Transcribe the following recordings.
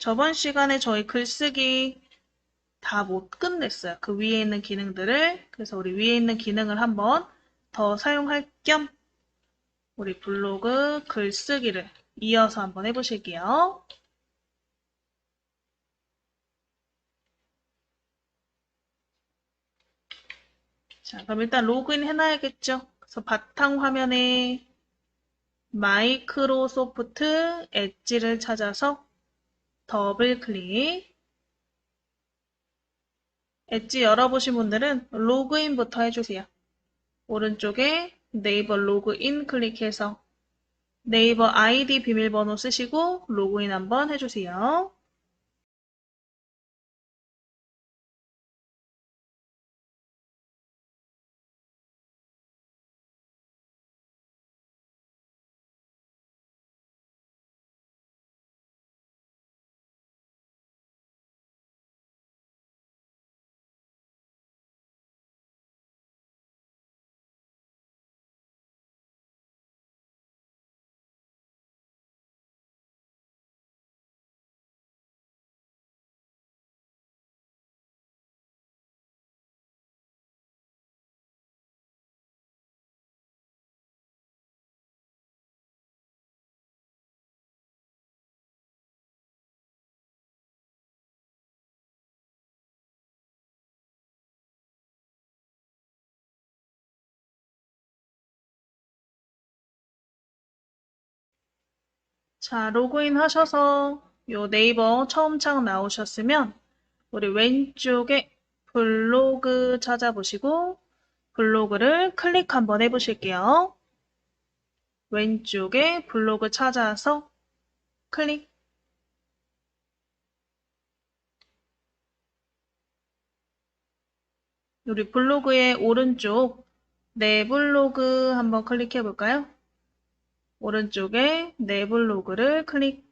저번 시간에 저희 글쓰기 다 못 끝냈어요. 그 위에 있는 기능들을. 그래서 우리 위에 있는 기능을 한번 더 사용할 겸 우리 블로그 글쓰기를 이어서 한번 해보실게요. 자, 그럼 일단 로그인 해놔야겠죠? 그래서 바탕화면에 마이크로소프트 엣지를 찾아서 더블 클릭. 엣지 열어보신 분들은 로그인부터 해주세요. 오른쪽에 네이버 로그인 클릭해서 네이버 아이디 비밀번호 쓰시고 로그인 한번 해주세요. 자, 로그인 하셔서 요 네이버 처음 창 나오셨으면 우리 왼쪽에 블로그 찾아보시고 블로그를 클릭 한번 해보실게요. 왼쪽에 블로그 찾아서 클릭. 우리 블로그의 오른쪽 내 블로그 한번 클릭해 볼까요? 오른쪽에 내 블로그를 클릭.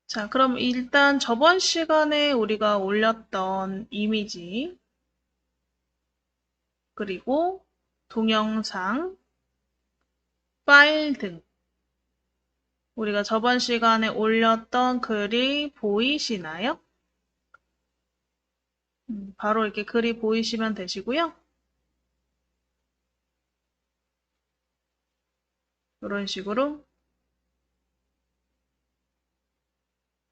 자, 그럼 일단 저번 시간에 우리가 올렸던 이미지, 그리고 동영상, 파일 등 우리가 저번 시간에 올렸던 글이 보이시나요? 바로 이렇게 글이 보이시면 되시고요. 이런 식으로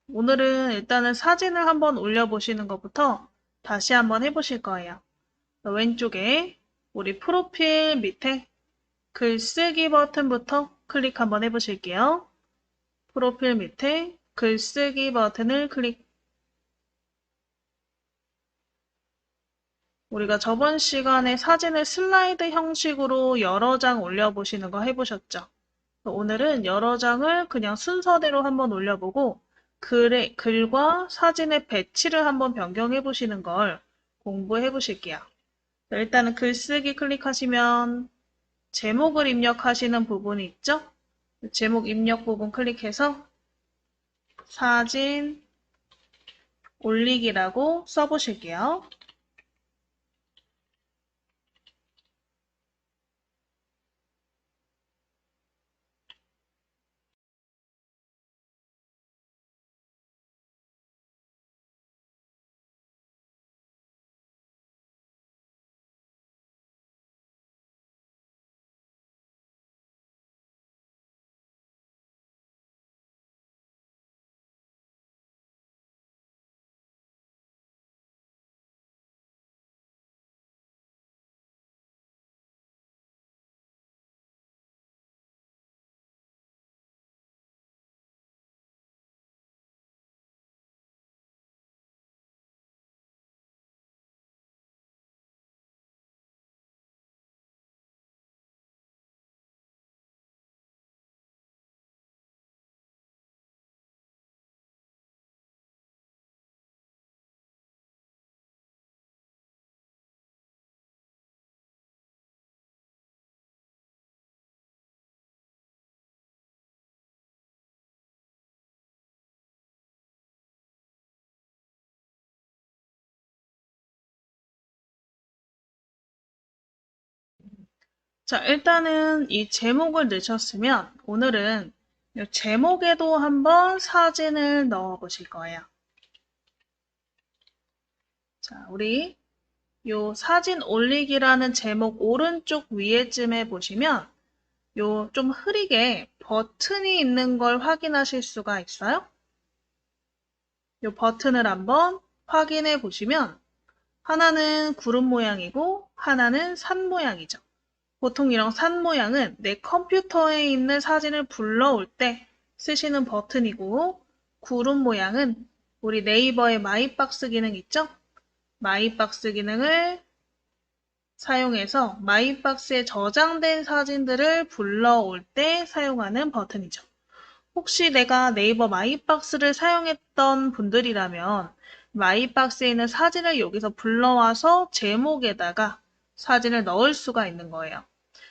오늘은 일단은 사진을 한번 올려보시는 것부터 다시 한번 해보실 거예요. 왼쪽에 우리 프로필 밑에 글쓰기 버튼부터 클릭 한번 해보실게요. 프로필 밑에 글쓰기 버튼을 클릭. 우리가 저번 시간에 사진을 슬라이드 형식으로 여러 장 올려보시는 거 해보셨죠? 오늘은 여러 장을 그냥 순서대로 한번 올려보고 글과 사진의 배치를 한번 변경해 보시는 걸 공부해 보실게요. 일단은 글쓰기 클릭하시면 제목을 입력하시는 부분이 있죠? 제목 입력 부분 클릭해서 사진 올리기라고 써보실게요. 자, 일단은 이 제목을 넣으셨으면 오늘은 이 제목에도 한번 사진을 넣어 보실 거예요. 자, 우리 요 사진 올리기라는 제목 오른쪽 위에쯤에 보시면 요 좀 흐리게 버튼이 있는 걸 확인하실 수가 있어요. 요 버튼을 한번 확인해 보시면 하나는 구름 모양이고 하나는 산 모양이죠. 보통 이런 산 모양은 내 컴퓨터에 있는 사진을 불러올 때 쓰시는 버튼이고 구름 모양은 우리 네이버의 마이박스 기능 있죠? 마이박스 기능을 사용해서 마이박스에 저장된 사진들을 불러올 때 사용하는 버튼이죠. 혹시 내가 네이버 마이박스를 사용했던 분들이라면 마이박스에 있는 사진을 여기서 불러와서 제목에다가 사진을 넣을 수가 있는 거예요.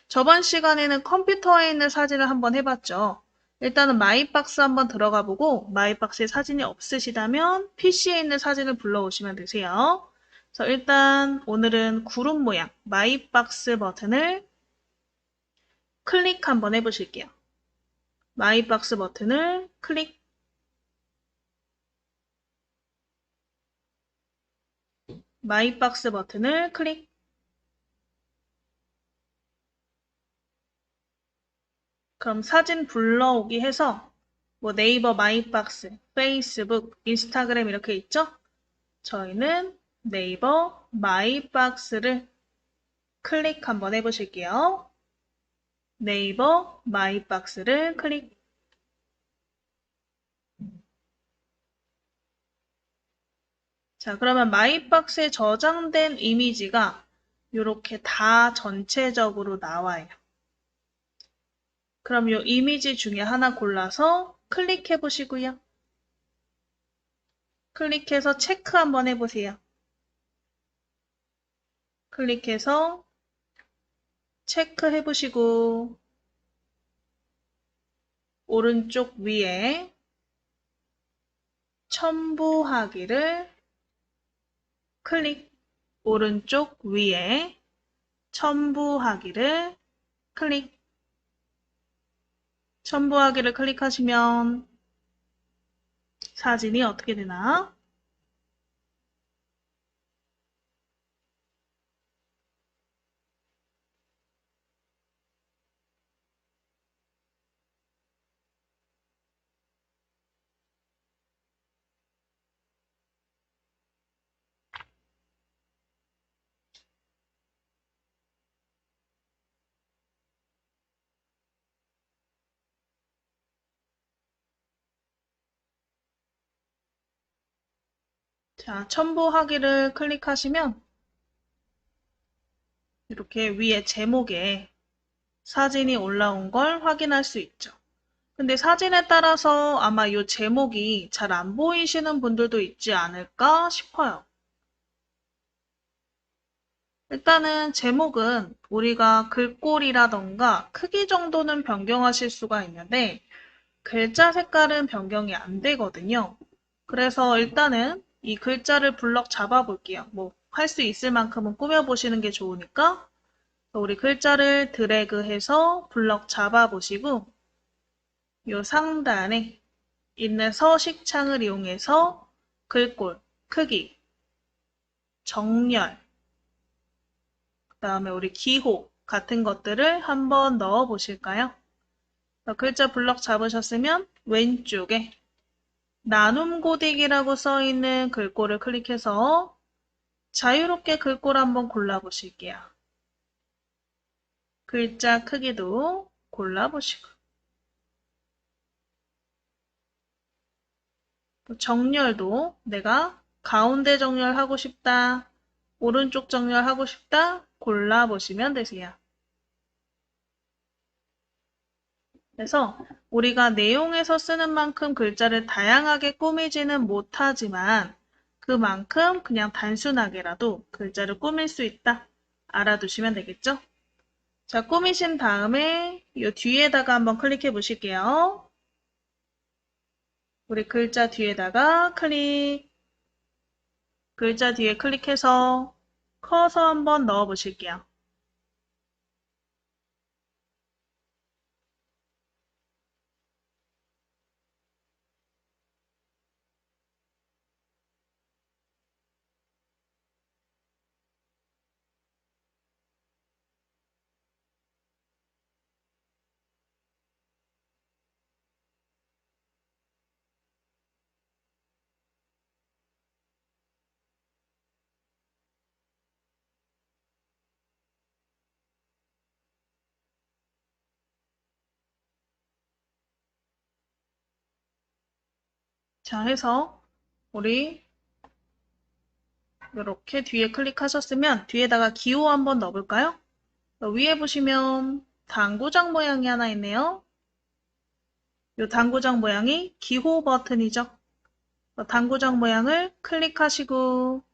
저번 시간에는 컴퓨터에 있는 사진을 한번 해봤죠. 일단은 마이박스 한번 들어가 보고 마이박스에 사진이 없으시다면 PC에 있는 사진을 불러오시면 되세요. 그래서 일단 오늘은 구름 모양 마이박스 버튼을 클릭 한번 해보실게요. 마이박스 버튼을 클릭. 마이박스 버튼을 클릭. 그럼 사진 불러오기 해서 뭐 네이버 마이박스, 페이스북, 인스타그램 이렇게 있죠? 저희는 네이버 마이박스를 클릭 한번 해보실게요. 네이버 마이박스를 클릭. 자, 그러면 마이박스에 저장된 이미지가 이렇게 다 전체적으로 나와요. 그럼 이 이미지 중에 하나 골라서 클릭해 보시고요. 클릭해서 체크 한번 해보세요. 클릭해서 체크해 보시고 오른쪽 위에 첨부하기를 클릭. 오른쪽 위에 첨부하기를 클릭. 첨부하기를 클릭하시면 사진이 어떻게 되나? 자, 첨부하기를 클릭하시면 이렇게 위에 제목에 사진이 올라온 걸 확인할 수 있죠. 근데 사진에 따라서 아마 이 제목이 잘 안 보이시는 분들도 있지 않을까 싶어요. 일단은 제목은 우리가 글꼴이라던가 크기 정도는 변경하실 수가 있는데 글자 색깔은 변경이 안 되거든요. 그래서 일단은 이 글자를 블럭 잡아 볼게요. 뭐 할 수 있을 만큼은 꾸며보시는 게 좋으니까 우리 글자를 드래그해서 블럭 잡아 보시고 이 상단에 있는 서식창을 이용해서 글꼴, 크기, 정렬, 그 다음에 우리 기호 같은 것들을 한번 넣어 보실까요? 글자 블럭 잡으셨으면 왼쪽에 나눔 고딕이라고 써있는 글꼴을 클릭해서 자유롭게 글꼴 한번 골라보실게요. 글자 크기도 골라보시고 정렬도 내가 가운데 정렬하고 싶다, 오른쪽 정렬하고 싶다 골라보시면 되세요. 그래서 우리가 내용에서 쓰는 만큼 글자를 다양하게 꾸미지는 못하지만 그만큼 그냥 단순하게라도 글자를 꾸밀 수 있다. 알아두시면 되겠죠? 자, 꾸미신 다음에 이 뒤에다가 한번 클릭해 보실게요. 우리 글자 뒤에다가 클릭. 글자 뒤에 클릭해서 커서 한번 넣어 보실게요. 자, 해서 우리 이렇게 뒤에 클릭하셨으면 뒤에다가 기호 한번 넣어볼까요? 위에 보시면 당구장 모양이 하나 있네요. 이 당구장 모양이 기호 버튼이죠. 당구장 모양을 클릭하시고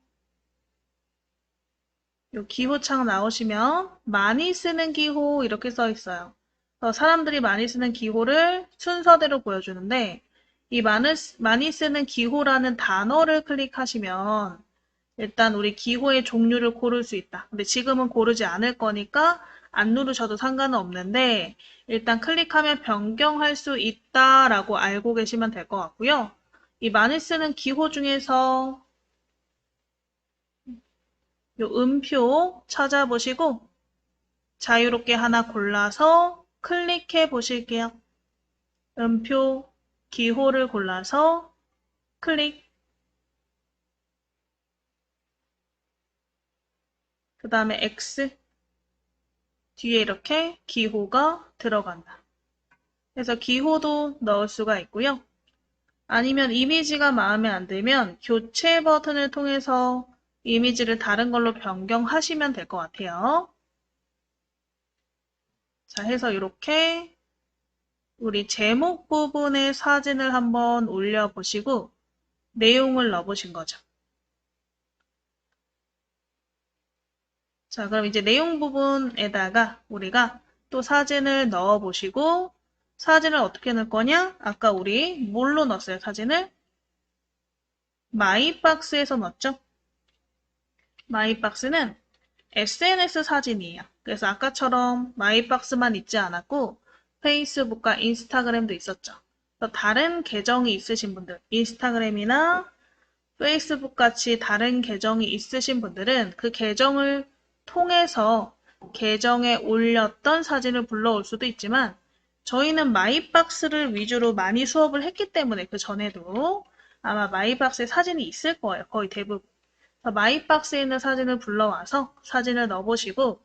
이 기호창 나오시면 많이 쓰는 기호 이렇게 써 있어요. 사람들이 많이 쓰는 기호를 순서대로 보여주는데 이 많이 쓰는 기호라는 단어를 클릭하시면 일단 우리 기호의 종류를 고를 수 있다. 근데 지금은 고르지 않을 거니까 안 누르셔도 상관은 없는데 일단 클릭하면 변경할 수 있다라고 알고 계시면 될 것 같고요. 이 많이 쓰는 기호 중에서 이 음표 찾아보시고 자유롭게 하나 골라서 클릭해 보실게요. 음표 기호를 골라서 클릭. 그 다음에 X 뒤에 이렇게 기호가 들어간다. 그래서 기호도 넣을 수가 있고요. 아니면 이미지가 마음에 안 들면 교체 버튼을 통해서 이미지를 다른 걸로 변경하시면 될 것 같아요. 자, 해서 이렇게 우리 제목 부분의 사진을 한번 올려보시고 내용을 넣어보신 거죠. 자, 그럼 이제 내용 부분에다가 우리가 또 사진을 넣어보시고 사진을 어떻게 넣을 거냐? 아까 우리 뭘로 넣었어요, 사진을? 마이박스에서 넣었죠? 마이박스는 SNS 사진이에요. 그래서 아까처럼 마이박스만 있지 않았고 페이스북과 인스타그램도 있었죠. 다른 계정이 있으신 분들, 인스타그램이나 페이스북 같이 다른 계정이 있으신 분들은 그 계정을 통해서 계정에 올렸던 사진을 불러올 수도 있지만 저희는 마이박스를 위주로 많이 수업을 했기 때문에 그 전에도 아마 마이박스에 사진이 있을 거예요. 거의 대부분. 마이박스에 있는 사진을 불러와서 사진을 넣어보시고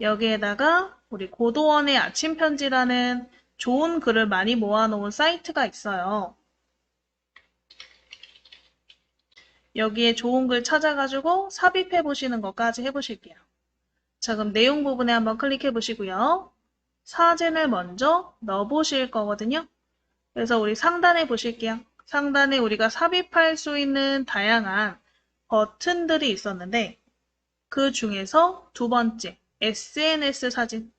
여기에다가 우리 고도원의 아침 편지라는 좋은 글을 많이 모아놓은 사이트가 있어요. 여기에 좋은 글 찾아가지고 삽입해 보시는 것까지 해보실게요. 자, 그럼 내용 부분에 한번 클릭해 보시고요. 사진을 먼저 넣어보실 거거든요. 그래서 우리 상단에 보실게요. 상단에 우리가 삽입할 수 있는 다양한 버튼들이 있었는데 그 중에서 두 번째, SNS 사진.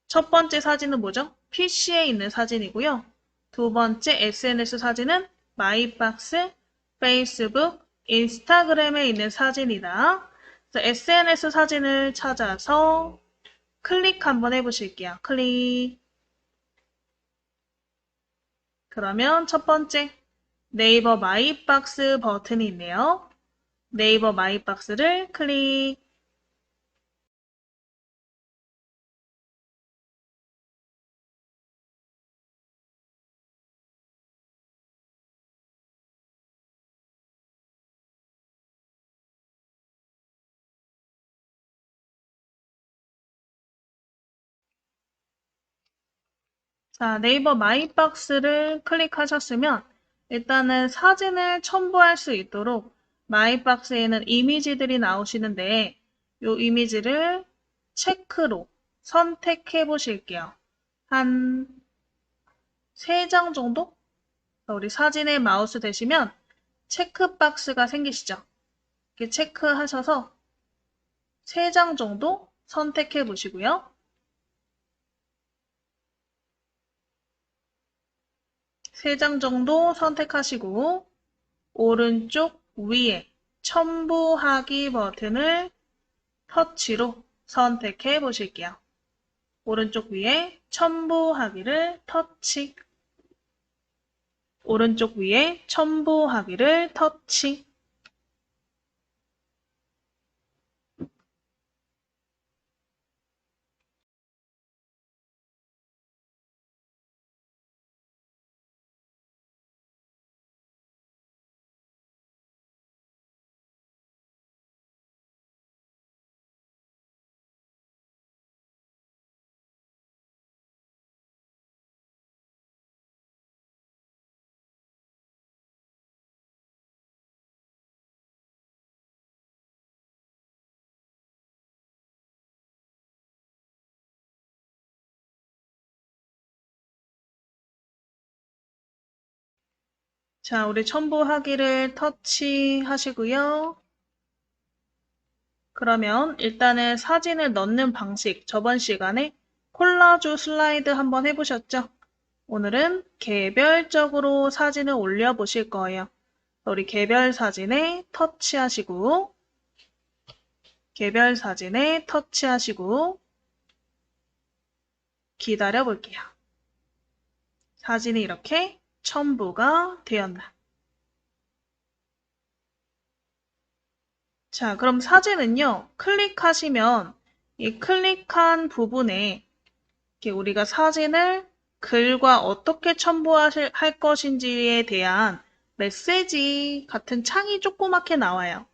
첫 번째 사진은 뭐죠? PC에 있는 사진이고요. 두 번째 SNS 사진은 마이박스, 페이스북, 인스타그램에 있는 사진이다. 그래서 SNS 사진을 찾아서 클릭 한번 해보실게요. 클릭. 그러면 첫 번째 네이버 마이박스 버튼이 있네요. 네이버 마이박스를 클릭. 자, 네이버 마이박스를 클릭하셨으면 일단은 사진을 첨부할 수 있도록 마이박스에는 이미지들이 나오시는데 이 이미지를 체크로 선택해 보실게요. 한 3장 정도? 우리 사진에 마우스 대시면 체크박스가 생기시죠? 이렇게 체크하셔서 3장 정도 선택해 보시고요. 3장 정도 선택하시고 오른쪽 위에 첨부하기 버튼을 터치로 선택해 보실게요. 오른쪽 위에 첨부하기를 터치. 오른쪽 위에 첨부하기를 터치. 자, 우리 첨부하기를 터치하시고요. 그러면 일단은 사진을 넣는 방식, 저번 시간에 콜라주 슬라이드 한번 해보셨죠? 오늘은 개별적으로 사진을 올려보실 거예요. 우리 개별 사진에 터치하시고, 개별 사진에 터치하시고, 기다려 볼게요. 사진이 이렇게 첨부가 되었나. 자, 그럼 사진은요, 클릭하시면 이 클릭한 부분에 이렇게 우리가 사진을 글과 어떻게 첨부할 것인지에 대한 메시지 같은 창이 조그맣게 나와요.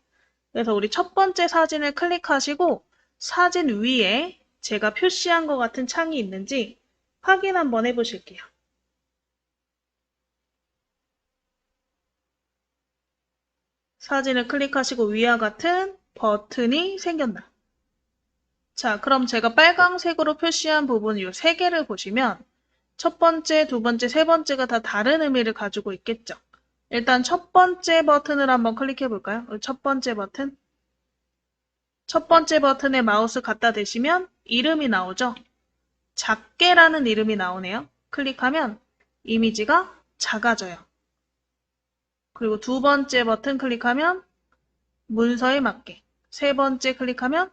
그래서 우리 첫 번째 사진을 클릭하시고 사진 위에 제가 표시한 것 같은 창이 있는지 확인 한번 해보실게요. 사진을 클릭하시고 위와 같은 버튼이 생겼나. 자, 그럼 제가 빨강색으로 표시한 부분 이 세 개를 보시면 첫 번째, 두 번째, 세 번째가 다 다른 의미를 가지고 있겠죠. 일단 첫 번째 버튼을 한번 클릭해 볼까요? 첫 번째 버튼. 첫 번째 버튼에 마우스 갖다 대시면 이름이 나오죠. 작게라는 이름이 나오네요. 클릭하면 이미지가 작아져요. 그리고 두 번째 버튼 클릭하면 문서에 맞게. 세 번째 클릭하면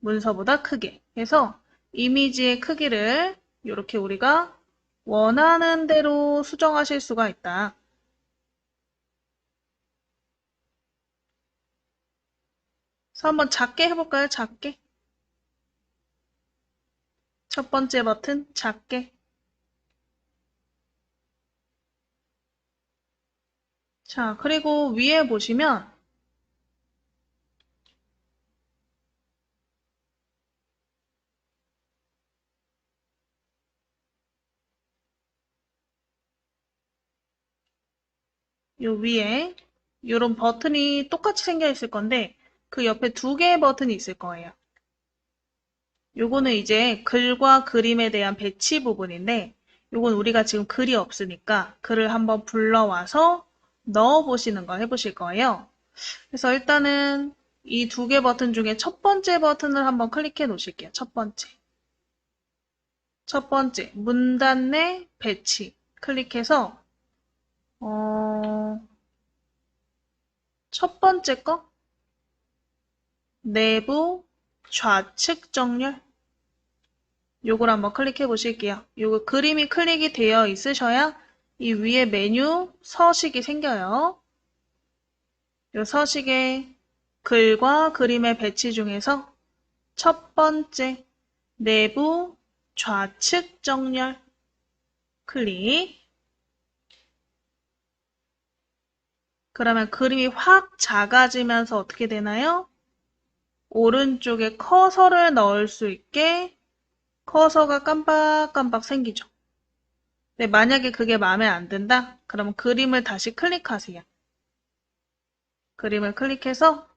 문서보다 크게 해서 이미지의 크기를 이렇게 우리가 원하는 대로 수정하실 수가 있다. 그래서 한번 작게 해볼까요? 작게. 첫 번째 버튼 작게. 자, 그리고 위에 보시면 요 위에 이런 버튼이 똑같이 생겨 있을 건데 그 옆에 두 개의 버튼이 있을 거예요. 요거는 이제 글과 그림에 대한 배치 부분인데 요건 우리가 지금 글이 없으니까 글을 한번 불러와서 넣어 보시는 거 해보실 거예요. 그래서 일단은 이 두 개 버튼 중에 첫 번째 버튼을 한번 클릭해 놓으실게요. 첫 번째. 첫 번째, 문단 내 배치 클릭해서 첫 번째 거 내부 좌측 정렬 요걸 한번 클릭해 보실게요. 요거 그림이 클릭이 되어 있으셔야 이 위에 메뉴 서식이 생겨요. 요 서식의 글과 그림의 배치 중에서 첫 번째 내부 좌측 정렬 클릭. 그러면 그림이 확 작아지면서 어떻게 되나요? 오른쪽에 커서를 넣을 수 있게 커서가 깜빡깜빡 생기죠. 네, 만약에 그게 마음에 안 든다? 그러면 그림을 다시 클릭하세요. 그림을 클릭해서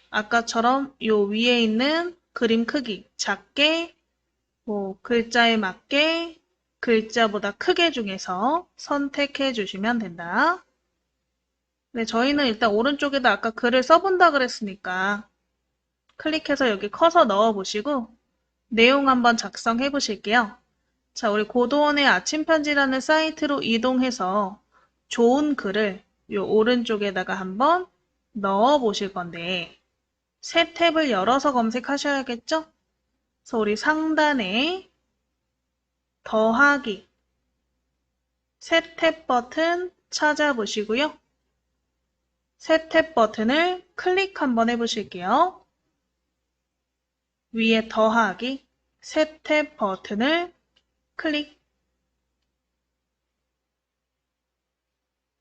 아까처럼 요 위에 있는 그림 크기 작게, 뭐 글자에 맞게 글자보다 크게 중에서 선택해 주시면 된다. 네, 저희는 일단 오른쪽에다 아까 글을 써본다 그랬으니까 클릭해서 여기 커서 넣어 보시고 내용 한번 작성해 보실게요. 자, 우리 고도원의 아침 편지라는 사이트로 이동해서 좋은 글을 요 오른쪽에다가 한번 넣어 보실 건데 새 탭을 열어서 검색하셔야겠죠? 그래서 우리 상단에 더하기 새 탭 버튼 찾아보시고요. 새 탭 버튼을 클릭 한번 해보실게요. 위에 더하기 새 탭 버튼을 클릭.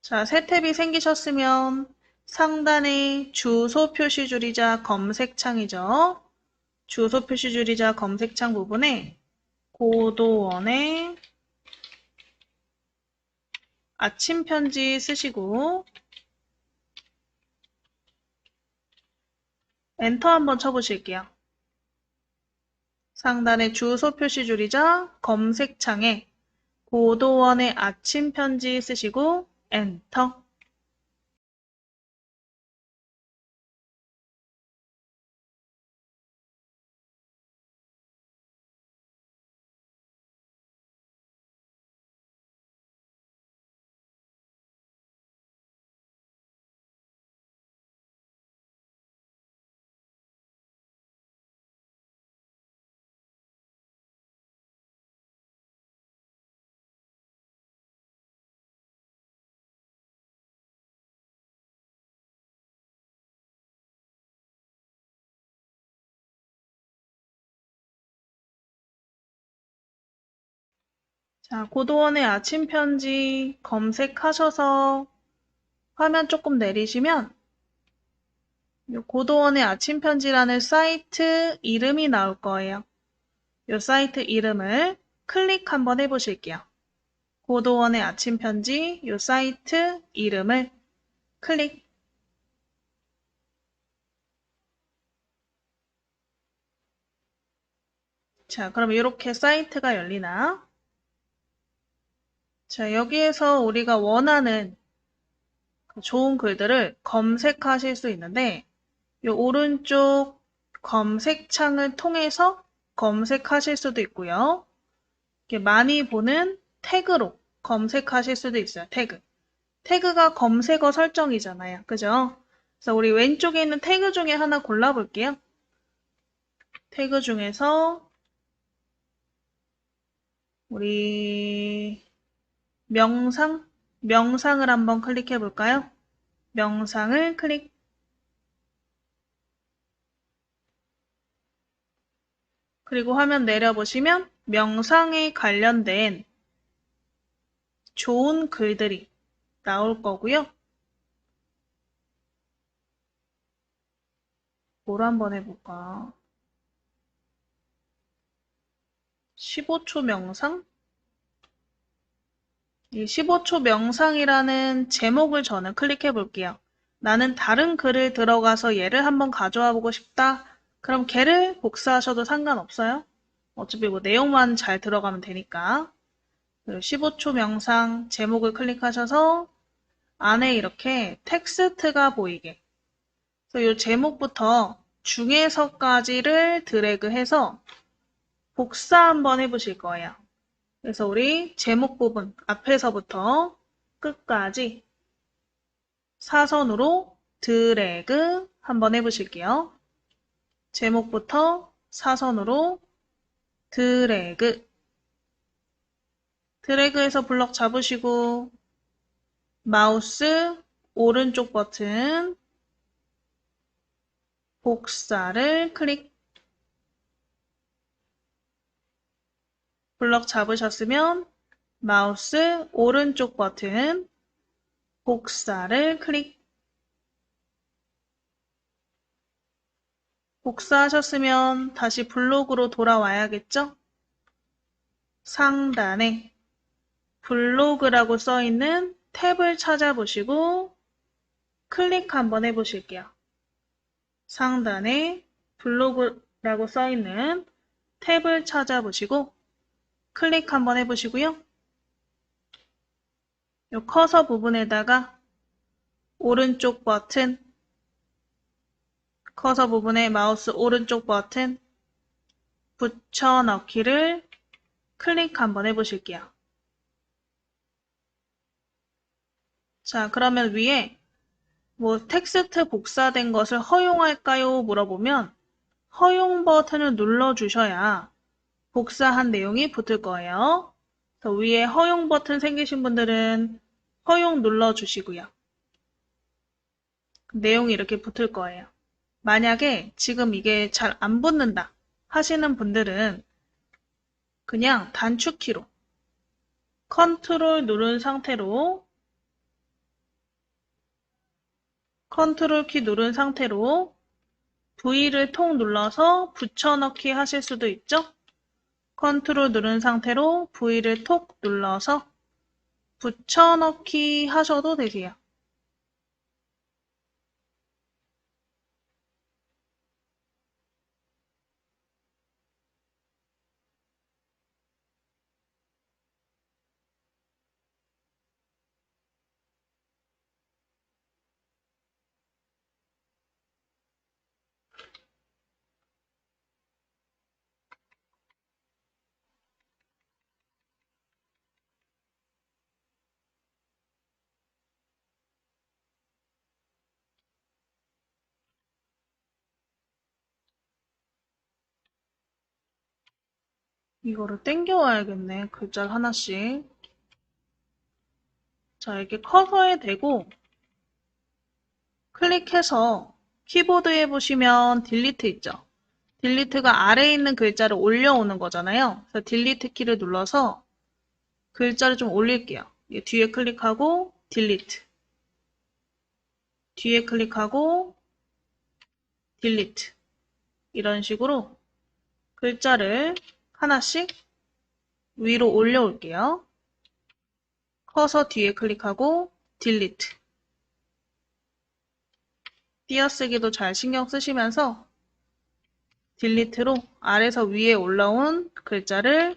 자, 새 탭이 생기셨으면 상단에 주소 표시 줄이자 검색창이죠. 주소 표시 줄이자 검색창 부분에 고도원의 아침 편지 쓰시고 엔터 한번 쳐보실게요. 상단에 주소 표시 줄이자 검색창에 고도원의 아침 편지 쓰시고 엔터. 자, 고도원의 아침 편지 검색하셔서 화면 조금 내리시면 요 고도원의 아침 편지라는 사이트 이름이 나올 거예요. 요 사이트 이름을 클릭 한번 해보실게요. 고도원의 아침 편지 요 사이트 이름을 클릭. 자, 그럼 이렇게 사이트가 열리나? 자, 여기에서 우리가 원하는 좋은 글들을 검색하실 수 있는데 이 오른쪽 검색창을 통해서 검색하실 수도 있고요. 이렇게 많이 보는 태그로 검색하실 수도 있어요. 태그. 태그가 검색어 설정이잖아요. 그죠? 그래서 우리 왼쪽에 있는 태그 중에 하나 골라볼게요. 태그 중에서 우리 명상을 한번 클릭해 볼까요? 명상을 클릭. 그리고 화면 내려보시면 명상에 관련된 좋은 글들이 나올 거고요. 뭘 한번 해볼까? 15초 명상? 이 15초 명상이라는 제목을 저는 클릭해 볼게요. 나는 다른 글을 들어가서 얘를 한번 가져와 보고 싶다. 그럼 걔를 복사하셔도 상관없어요. 어차피 뭐 내용만 잘 들어가면 되니까. 15초 명상 제목을 클릭하셔서 안에 이렇게 텍스트가 보이게. 그래서 이 제목부터 중에서까지를 드래그해서 복사 한번 해보실 거예요. 그래서 우리 제목 부분 앞에서부터 끝까지 사선으로 드래그 한번 해보실게요. 제목부터 사선으로 드래그. 드래그해서 블럭 잡으시고 마우스 오른쪽 버튼 복사를 클릭. 블럭 잡으셨으면 마우스 오른쪽 버튼 복사를 클릭. 복사하셨으면 다시 블록으로 돌아와야겠죠? 상단에 블로그라고 써있는 탭을 찾아보시고 클릭 한번 해보실게요. 상단에 블로그라고 써있는 탭을 찾아보시고 클릭 한번 해보시고요. 이 커서 부분에다가 오른쪽 버튼, 커서 부분에 마우스 오른쪽 버튼 붙여넣기를 클릭 한번 해보실게요. 자, 그러면 위에 뭐 텍스트 복사된 것을 허용할까요? 물어보면 허용 버튼을 눌러주셔야 복사한 내용이 붙을 거예요. 그래서 위에 허용 버튼 생기신 분들은 허용 눌러주시고요. 내용이 이렇게 붙을 거예요. 만약에 지금 이게 잘 안 붙는다 하시는 분들은 그냥 단축키로 컨트롤 누른 상태로 컨트롤 키 누른 상태로 V를 통 눌러서 붙여넣기 하실 수도 있죠? 컨트롤 누른 상태로 V를 톡 눌러서 붙여넣기 하셔도 되세요. 이거를 당겨와야겠네. 글자를 하나씩. 자, 이렇게 커서에 대고 클릭해서 키보드에 보시면 딜리트 있죠? 딜리트가 아래에 있는 글자를 올려오는 거잖아요. 그래서 딜리트 키를 눌러서 글자를 좀 올릴게요. 뒤에 클릭하고 딜리트. 뒤에 클릭하고 딜리트. 이런 식으로 글자를 하나씩 위로 올려올게요. 커서 뒤에 클릭하고 딜리트. 띄어쓰기도 잘 신경 쓰시면서 딜리트로 아래서 위에 올라온 글자를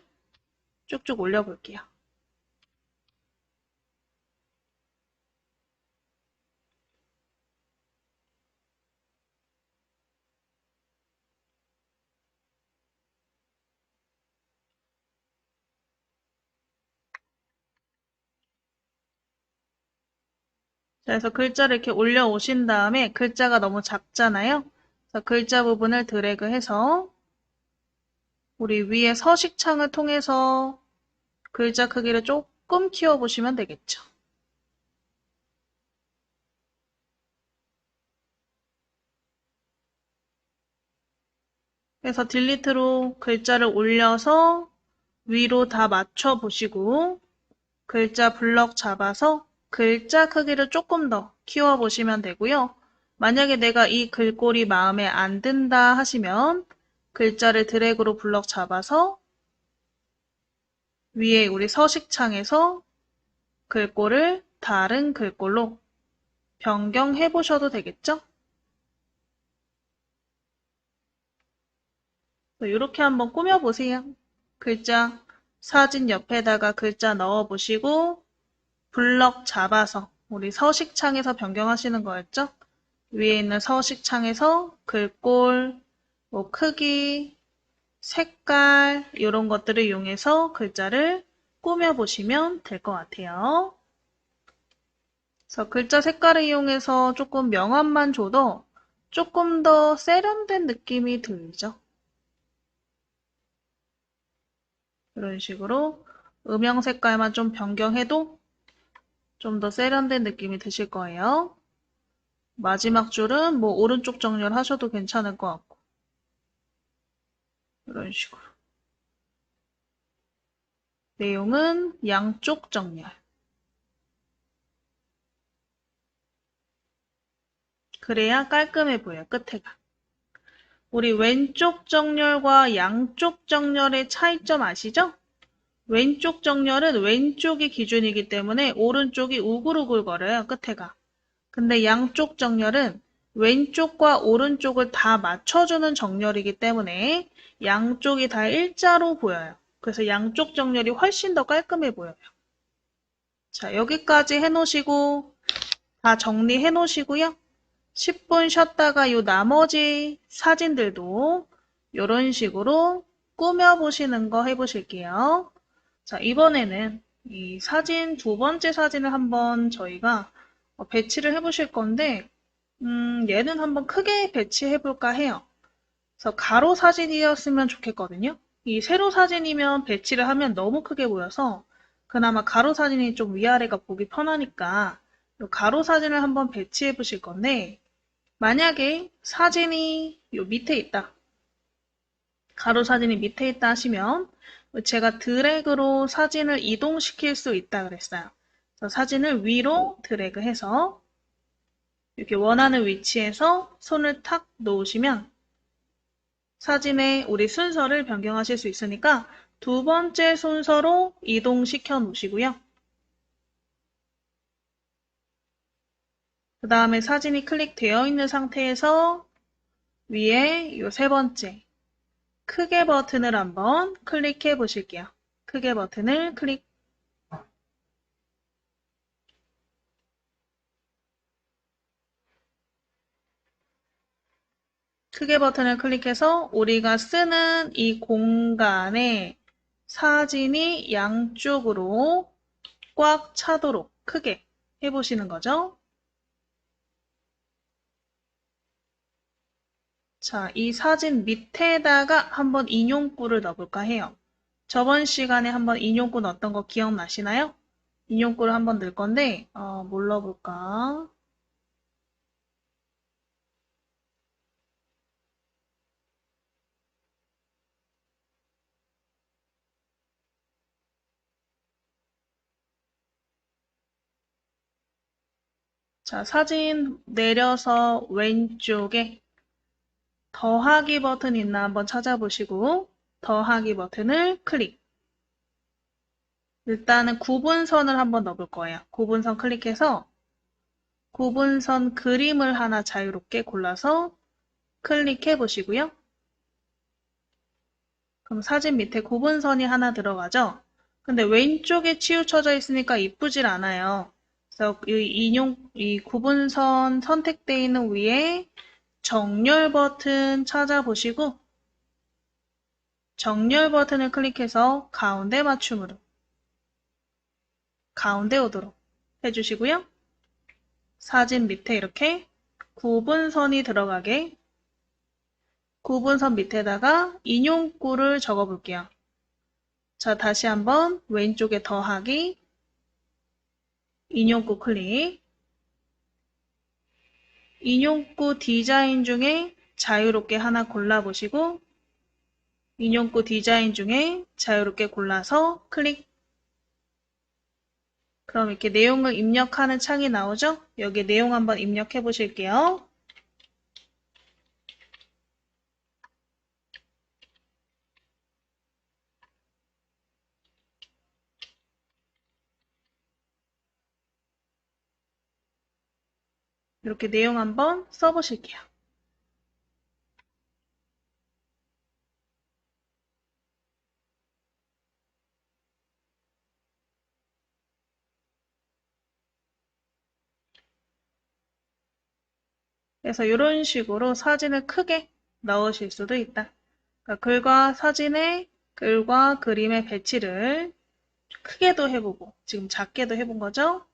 쭉쭉 올려볼게요. 자, 그래서 글자를 이렇게 올려오신 다음에 글자가 너무 작잖아요. 그래서 글자 부분을 드래그해서 우리 위에 서식창을 통해서 글자 크기를 조금 키워보시면 되겠죠. 그래서 딜리트로 글자를 올려서 위로 다 맞춰보시고 글자 블럭 잡아서 글자 크기를 조금 더 키워보시면 되고요. 만약에 내가 이 글꼴이 마음에 안 든다 하시면 글자를 드래그로 블럭 잡아서 위에 우리 서식창에서 글꼴을 다른 글꼴로 변경해 보셔도 되겠죠? 이렇게 한번 꾸며보세요. 글자 사진 옆에다가 글자 넣어보시고 블럭 잡아서 우리 서식창에서 변경하시는 거였죠? 위에 있는 서식창에서 글꼴, 뭐 크기, 색깔 이런 것들을 이용해서 글자를 꾸며보시면 될 것 같아요. 그래서 글자 색깔을 이용해서 조금 명암만 줘도 조금 더 세련된 느낌이 들죠. 이런 식으로 음영 색깔만 좀 변경해도 좀 더 세련된 느낌이 드실 거예요. 마지막 줄은 뭐 오른쪽 정렬 하셔도 괜찮을 것 같고 이런 식으로 내용은 양쪽 정렬 그래야 깔끔해 보여요. 끝에가 우리 왼쪽 정렬과 양쪽 정렬의 차이점 아시죠? 왼쪽 정렬은 왼쪽이 기준이기 때문에 오른쪽이 우글우글거려요. 끝에가 근데 양쪽 정렬은 왼쪽과 오른쪽을 다 맞춰주는 정렬이기 때문에 양쪽이 다 일자로 보여요. 그래서 양쪽 정렬이 훨씬 더 깔끔해 보여요. 자, 여기까지 해놓으시고 다 정리해 놓으시고요. 10분 쉬었다가 요 나머지 사진들도 이런 식으로 꾸며보시는 거 해보실게요. 자, 이번에는 이 사진 두 번째 사진을 한번 저희가 배치를 해보실 건데 얘는 한번 크게 배치해볼까 해요. 그래서 가로 사진이었으면 좋겠거든요. 이 세로 사진이면 배치를 하면 너무 크게 보여서 그나마 가로 사진이 좀 위아래가 보기 편하니까 이 가로 사진을 한번 배치해 보실 건데 만약에 사진이 요 밑에 있다. 가로 사진이 밑에 있다 하시면 제가 드래그로 사진을 이동시킬 수 있다 그랬어요. 그래서 사진을 위로 드래그해서 이렇게 원하는 위치에서 손을 탁 놓으시면 사진의 우리 순서를 변경하실 수 있으니까 두 번째 순서로 이동시켜 놓으시고요. 그 다음에 사진이 클릭되어 있는 상태에서 위에 이 세 번째 크게 버튼을 한번 클릭해 보실게요. 크게 버튼을 클릭. 크게 버튼을 클릭해서 우리가 쓰는 이 공간에 사진이 양쪽으로 꽉 차도록 크게 해보시는 거죠. 자, 이 사진 밑에다가 한번 인용구를 넣어볼까 해요. 저번 시간에 한번 인용구 넣었던 거 기억나시나요? 인용구를 한번 넣을 건데, 뭘 넣어볼까? 자, 사진 내려서 왼쪽에 더하기 버튼 있나 한번 찾아보시고, 더하기 버튼을 클릭. 일단은 구분선을 한번 넣어볼 거예요. 구분선 클릭해서 구분선 그림을 하나 자유롭게 골라서 클릭해 보시고요. 그럼 사진 밑에 구분선이 하나 들어가죠? 근데 왼쪽에 치우쳐져 있으니까 이쁘질 않아요. 그래서 이 구분선 선택되어 있는 위에 정렬 버튼 찾아보시고 정렬 버튼을 클릭해서 가운데 맞춤으로 가운데 오도록 해주시고요. 사진 밑에 이렇게 구분선이 들어가게 구분선 밑에다가 인용구를 적어 볼게요. 자, 다시 한번 왼쪽에 더하기 인용구 클릭 인용구 디자인 중에 자유롭게 하나 골라보시고 인용구 디자인 중에 자유롭게 골라서 클릭 그럼 이렇게 내용을 입력하는 창이 나오죠? 여기 내용 한번 입력해 보실게요. 이렇게 내용 한번 써보실게요. 그래서 이런 식으로 사진을 크게 넣으실 수도 있다. 그러니까 글과 그림의 배치를 크게도 해보고 지금 작게도 해본 거죠.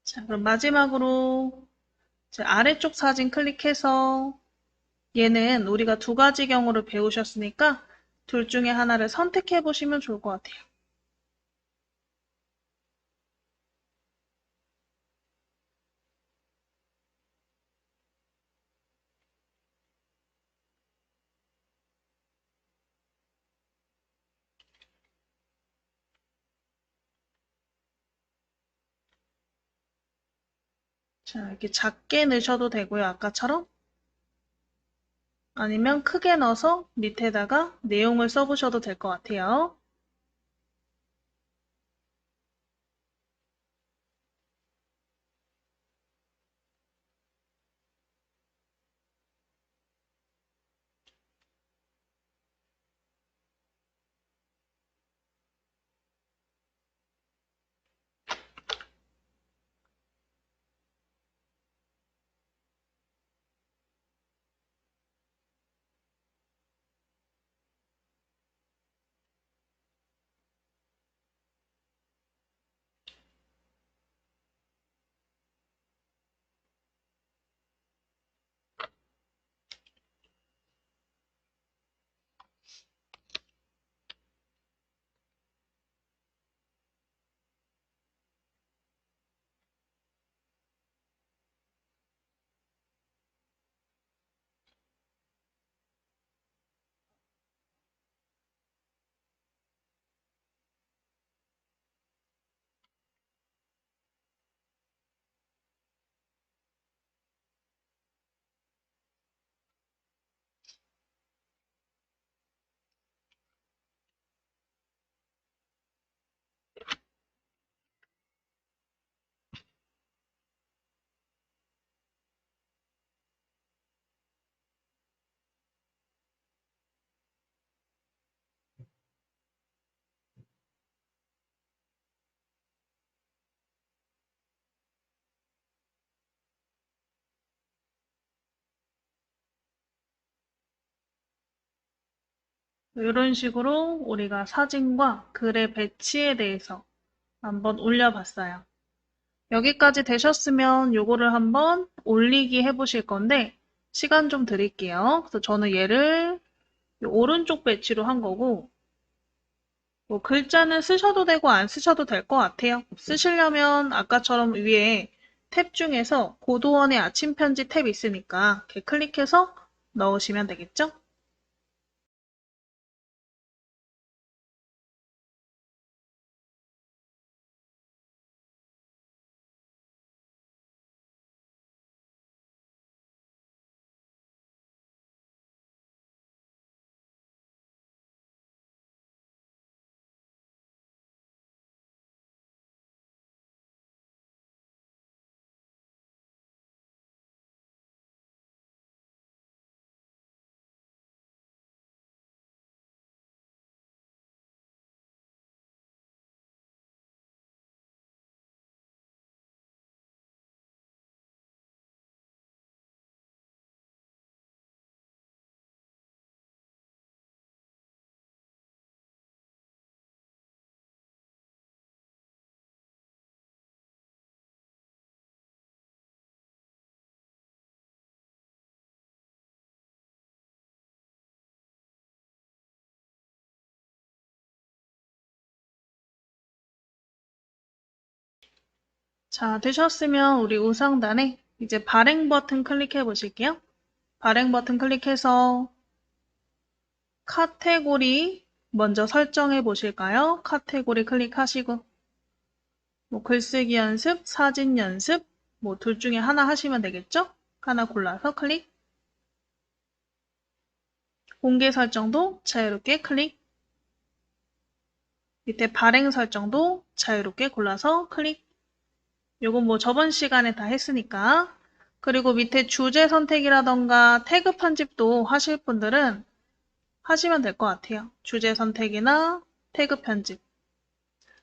자, 그럼 마지막으로 아래쪽 사진 클릭해서 얘는 우리가 두 가지 경우를 배우셨으니까 둘 중에 하나를 선택해 보시면 좋을 것 같아요. 자, 이렇게 작게 넣으셔도 되고요. 아까처럼. 아니면 크게 넣어서 밑에다가 내용을 써보셔도 될 것 같아요. 이런 식으로 우리가 사진과 글의 배치에 대해서 한번 올려봤어요. 여기까지 되셨으면 요거를 한번 올리기 해보실 건데 시간 좀 드릴게요. 그래서 저는 얘를 오른쪽 배치로 한 거고 뭐 글자는 쓰셔도 되고 안 쓰셔도 될 것 같아요. 쓰시려면 아까처럼 위에 탭 중에서 고도원의 아침 편지 탭 있으니까 이렇게 클릭해서 넣으시면 되겠죠? 자, 되셨으면 우리 우상단에 이제 발행 버튼 클릭해 보실게요. 발행 버튼 클릭해서 카테고리 먼저 설정해 보실까요? 카테고리 클릭하시고 뭐 글쓰기 연습, 사진 연습 뭐 둘 중에 하나 하시면 되겠죠? 하나 골라서 클릭. 공개 설정도 자유롭게 클릭. 밑에 발행 설정도 자유롭게 골라서 클릭. 요건 뭐 저번 시간에 다 했으니까. 그리고 밑에 주제 선택이라던가 태그 편집도 하실 분들은 하시면 될 것 같아요. 주제 선택이나 태그 편집.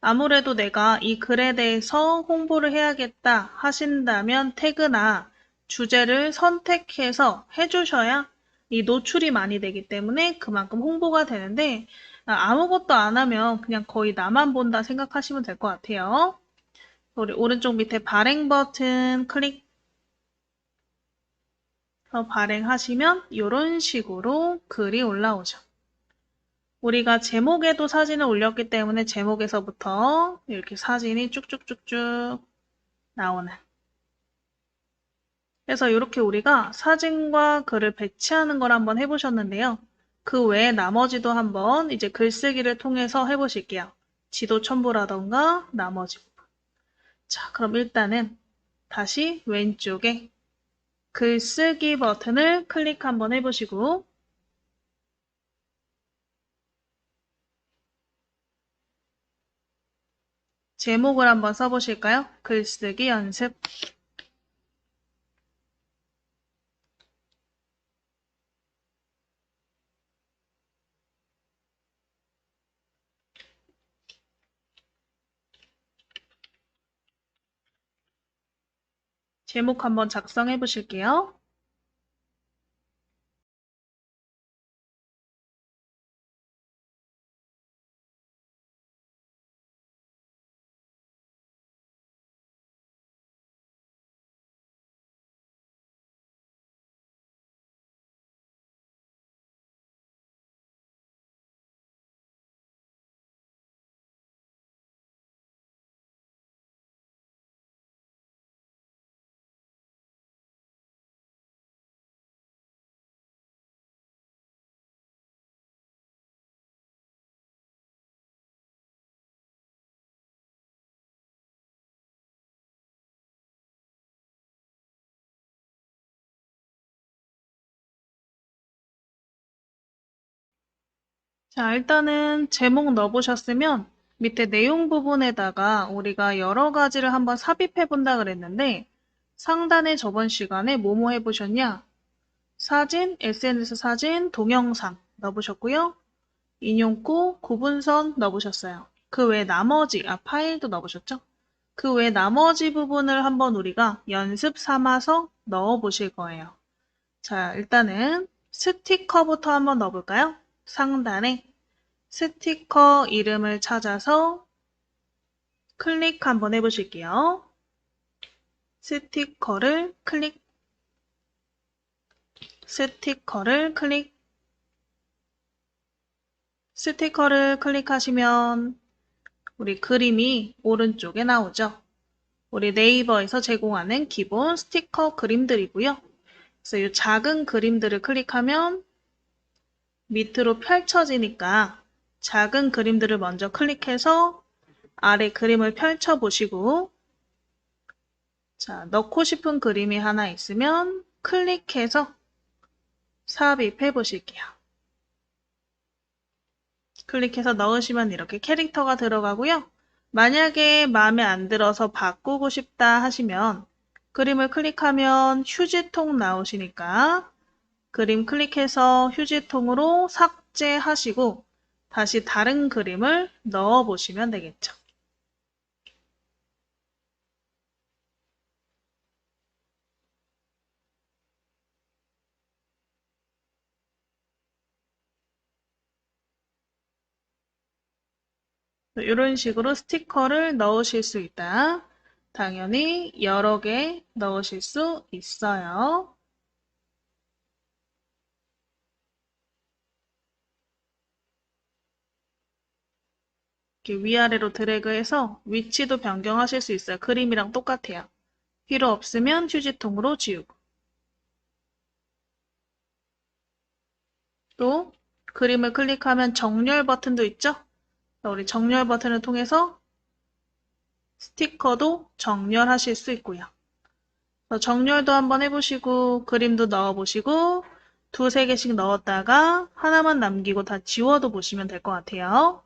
아무래도 내가 이 글에 대해서 홍보를 해야겠다 하신다면 태그나 주제를 선택해서 해주셔야 이 노출이 많이 되기 때문에 그만큼 홍보가 되는데 아무것도 안 하면 그냥 거의 나만 본다 생각하시면 될 것 같아요. 우리 오른쪽 밑에 발행 버튼 클릭 발행하시면 이런 식으로 글이 올라오죠. 우리가 제목에도 사진을 올렸기 때문에 제목에서부터 이렇게 사진이 쭉쭉쭉쭉 나오는. 그래서 이렇게 우리가 사진과 글을 배치하는 걸 한번 해보셨는데요. 그 외에 나머지도 한번 이제 글쓰기를 통해서 해보실게요. 지도 첨부라던가 나머지 부분. 자, 그럼 일단은 다시 왼쪽에 글쓰기 버튼을 클릭 한번 해보시고 제목을 한번 써보실까요? 글쓰기 연습. 제목 한번 작성해 보실게요. 자, 일단은 제목 넣어보셨으면 밑에 내용 부분에다가 우리가 여러 가지를 한번 삽입해 본다 그랬는데 상단에 저번 시간에 뭐뭐 해보셨냐? 사진, SNS 사진, 동영상 넣어보셨고요. 인용구, 구분선 넣어보셨어요. 그 외 나머지, 파일도 넣어보셨죠? 그 외 나머지 부분을 한번 우리가 연습 삼아서 넣어보실 거예요. 자, 일단은 스티커부터 한번 넣어볼까요? 상단에 스티커 이름을 찾아서 클릭 한번 해보실게요. 스티커를 클릭, 스티커를 클릭, 스티커를 클릭하시면 우리 그림이 오른쪽에 나오죠. 우리 네이버에서 제공하는 기본 스티커 그림들이고요. 그래서 이 작은 그림들을 클릭하면 밑으로 펼쳐지니까 작은 그림들을 먼저 클릭해서 아래 그림을 펼쳐 보시고, 자, 넣고 싶은 그림이 하나 있으면 클릭해서 삽입해 보실게요. 클릭해서 넣으시면 이렇게 캐릭터가 들어가고요. 만약에 마음에 안 들어서 바꾸고 싶다 하시면 그림을 클릭하면 휴지통 나오시니까 그림 클릭해서 휴지통으로 삭제하시고 다시 다른 그림을 넣어 보시면 되겠죠. 이런 식으로 스티커를 넣으실 수 있다. 당연히 여러 개 넣으실 수 있어요. 이렇게 위아래로 드래그해서 위치도 변경하실 수 있어요. 그림이랑 똑같아요. 필요 없으면 휴지통으로 지우고. 또 그림을 클릭하면 정렬 버튼도 있죠? 우리 정렬 버튼을 통해서 스티커도 정렬하실 수 있고요. 정렬도 한번 해보시고 그림도 넣어보시고 두세 개씩 넣었다가 하나만 남기고 다 지워도 보시면 될 것 같아요.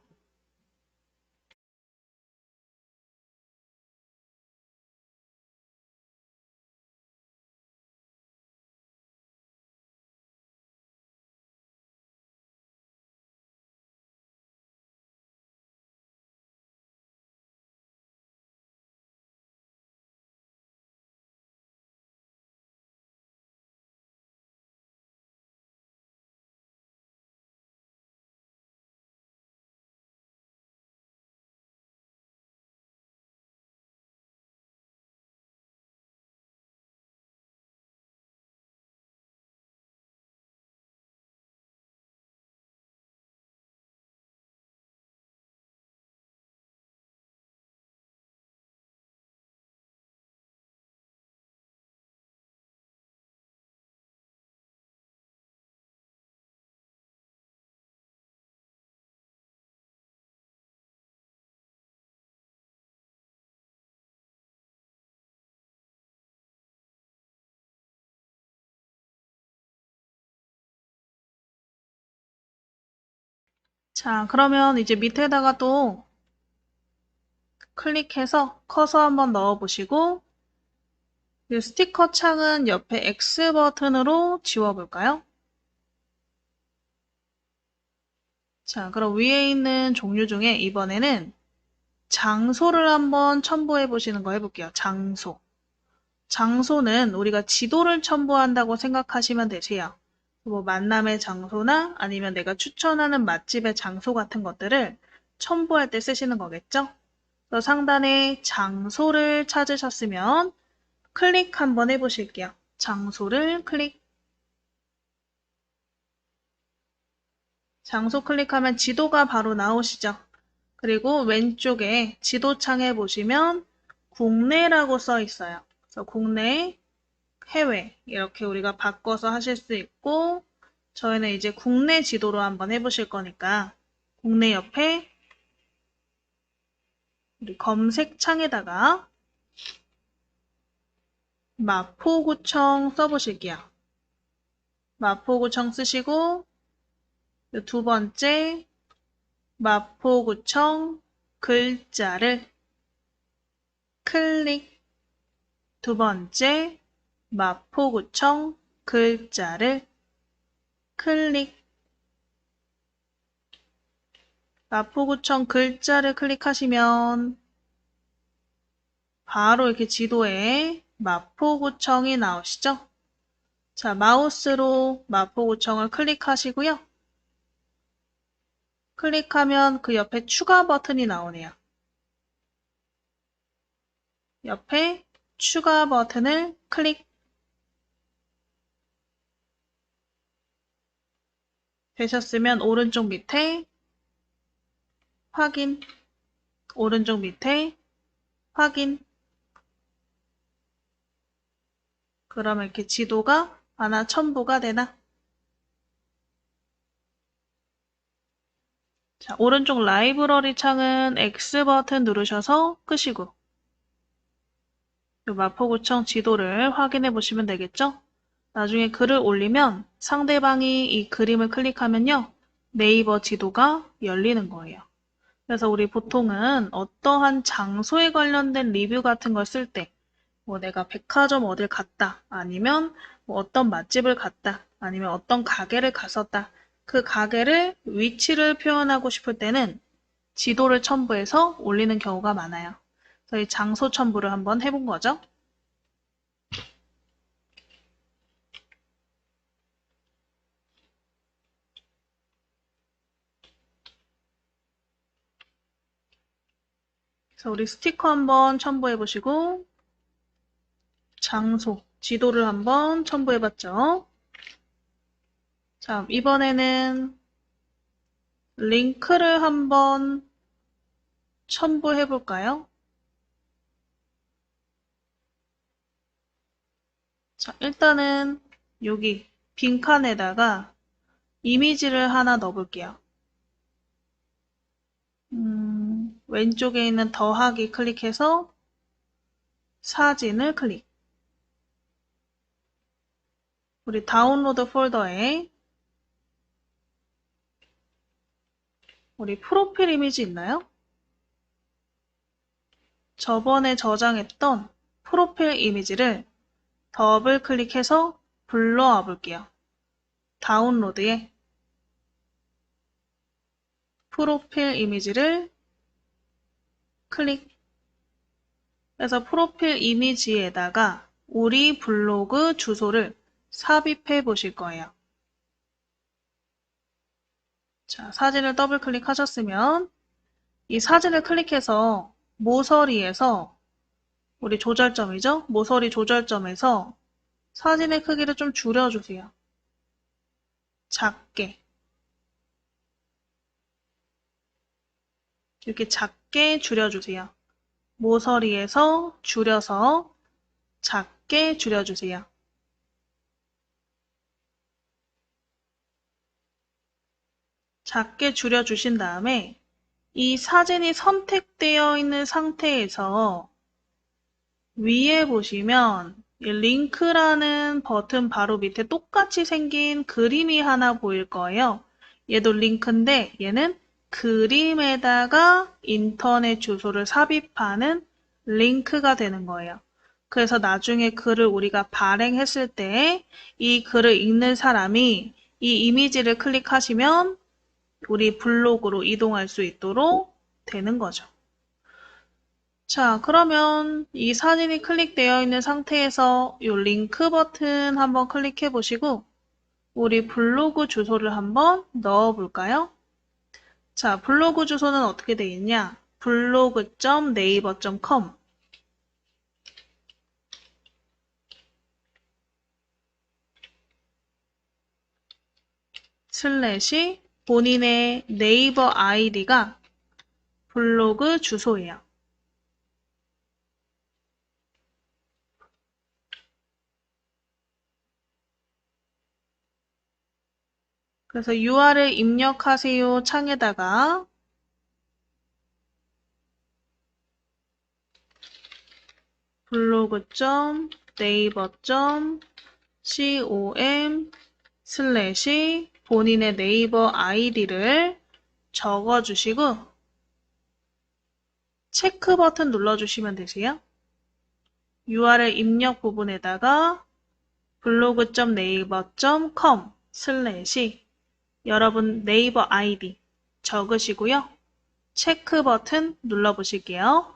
자, 그러면 이제 밑에다가 또 클릭해서 커서 한번 넣어보시고 이 스티커 창은 옆에 X 버튼으로 지워볼까요? 자, 그럼 위에 있는 종류 중에 이번에는 장소를 한번 첨부해 보시는 거 해볼게요. 장소. 장소는 우리가 지도를 첨부한다고 생각하시면 되세요. 뭐 만남의 장소나 아니면 내가 추천하는 맛집의 장소 같은 것들을 첨부할 때 쓰시는 거겠죠? 그래서 상단에 장소를 찾으셨으면 클릭 한번 해보실게요. 장소를 클릭. 장소 클릭하면 지도가 바로 나오시죠? 그리고 왼쪽에 지도창에 보시면 국내라고 써 있어요. 그래서 국내, 해외 이렇게 우리가 바꿔서 하실 수 있고 저희는 이제 국내 지도로 한번 해보실 거니까 국내 옆에 우리 검색창에다가 마포구청 써보실게요. 마포구청 쓰시고 두 번째 마포구청 글자를 클릭. 두 번째 마포구청 글자를 클릭. 마포구청 글자를 클릭하시면 바로 이렇게 지도에 마포구청이 나오시죠? 자, 마우스로 마포구청을 클릭하시고요. 클릭하면 그 옆에 추가 버튼이 나오네요. 옆에 추가 버튼을 클릭. 되셨으면 오른쪽 밑에 확인. 오른쪽 밑에 확인. 그러면 이렇게 지도가 하나 첨부가 되나? 자, 오른쪽 라이브러리 창은 X 버튼 누르셔서 끄시고 이 마포구청 지도를 확인해 보시면 되겠죠? 나중에 글을 올리면 상대방이 이 그림을 클릭하면요. 네이버 지도가 열리는 거예요. 그래서 우리 보통은 어떠한 장소에 관련된 리뷰 같은 걸 쓸 때, 뭐 내가 백화점 어딜 갔다, 아니면 뭐 어떤 맛집을 갔다, 아니면 어떤 가게를 갔었다. 그 가게를 위치를 표현하고 싶을 때는 지도를 첨부해서 올리는 경우가 많아요. 그래서 이 장소 첨부를 한번 해본 거죠. 그래서 우리 스티커 한번 첨부해 보시고 장소, 지도를 한번 첨부해 봤죠. 자, 이번에는 링크를 한번 첨부해 볼까요? 자, 일단은 여기 빈칸에다가 이미지를 하나 넣어 볼게요. 왼쪽에 있는 더하기 클릭해서 사진을 클릭. 우리 다운로드 폴더에 우리 프로필 이미지 있나요? 저번에 저장했던 프로필 이미지를 더블 클릭해서 불러와 볼게요. 다운로드에 프로필 이미지를 클릭. 그래서 프로필 이미지에다가 우리 블로그 주소를 삽입해 보실 거예요. 자, 사진을 더블 클릭하셨으면 이 사진을 클릭해서 모서리에서 우리 조절점이죠? 모서리 조절점에서 사진의 크기를 좀 줄여주세요. 작게. 이렇게 작게 줄여주세요. 모서리에서 줄여서 작게 줄여주세요. 작게 줄여주신 다음에 이 사진이 선택되어 있는 상태에서 위에 보시면 이 링크라는 버튼 바로 밑에 똑같이 생긴 그림이 하나 보일 거예요. 얘도 링크인데 얘는 그림에다가 인터넷 주소를 삽입하는 링크가 되는 거예요. 그래서 나중에 글을 우리가 발행했을 때 이 글을 읽는 사람이 이 이미지를 클릭하시면 우리 블로그로 이동할 수 있도록 되는 거죠. 자, 그러면 이 사진이 클릭되어 있는 상태에서 이 링크 버튼 한번 클릭해 보시고 우리 블로그 주소를 한번 넣어 볼까요? 자, 블로그 주소는 어떻게 되어 있냐? 블로그.naver.com 슬래시 본인의 네이버 아이디가 블로그 주소예요. 그래서 URL 입력하세요 창에다가 블로그.naver.com 슬래시 본인의 네이버 아이디를 적어주시고 체크 버튼 눌러주시면 되세요. URL 입력 부분에다가 블로그.naver.com 슬래시 여러분 네이버 아이디 적으시고요. 체크 버튼 눌러보실게요.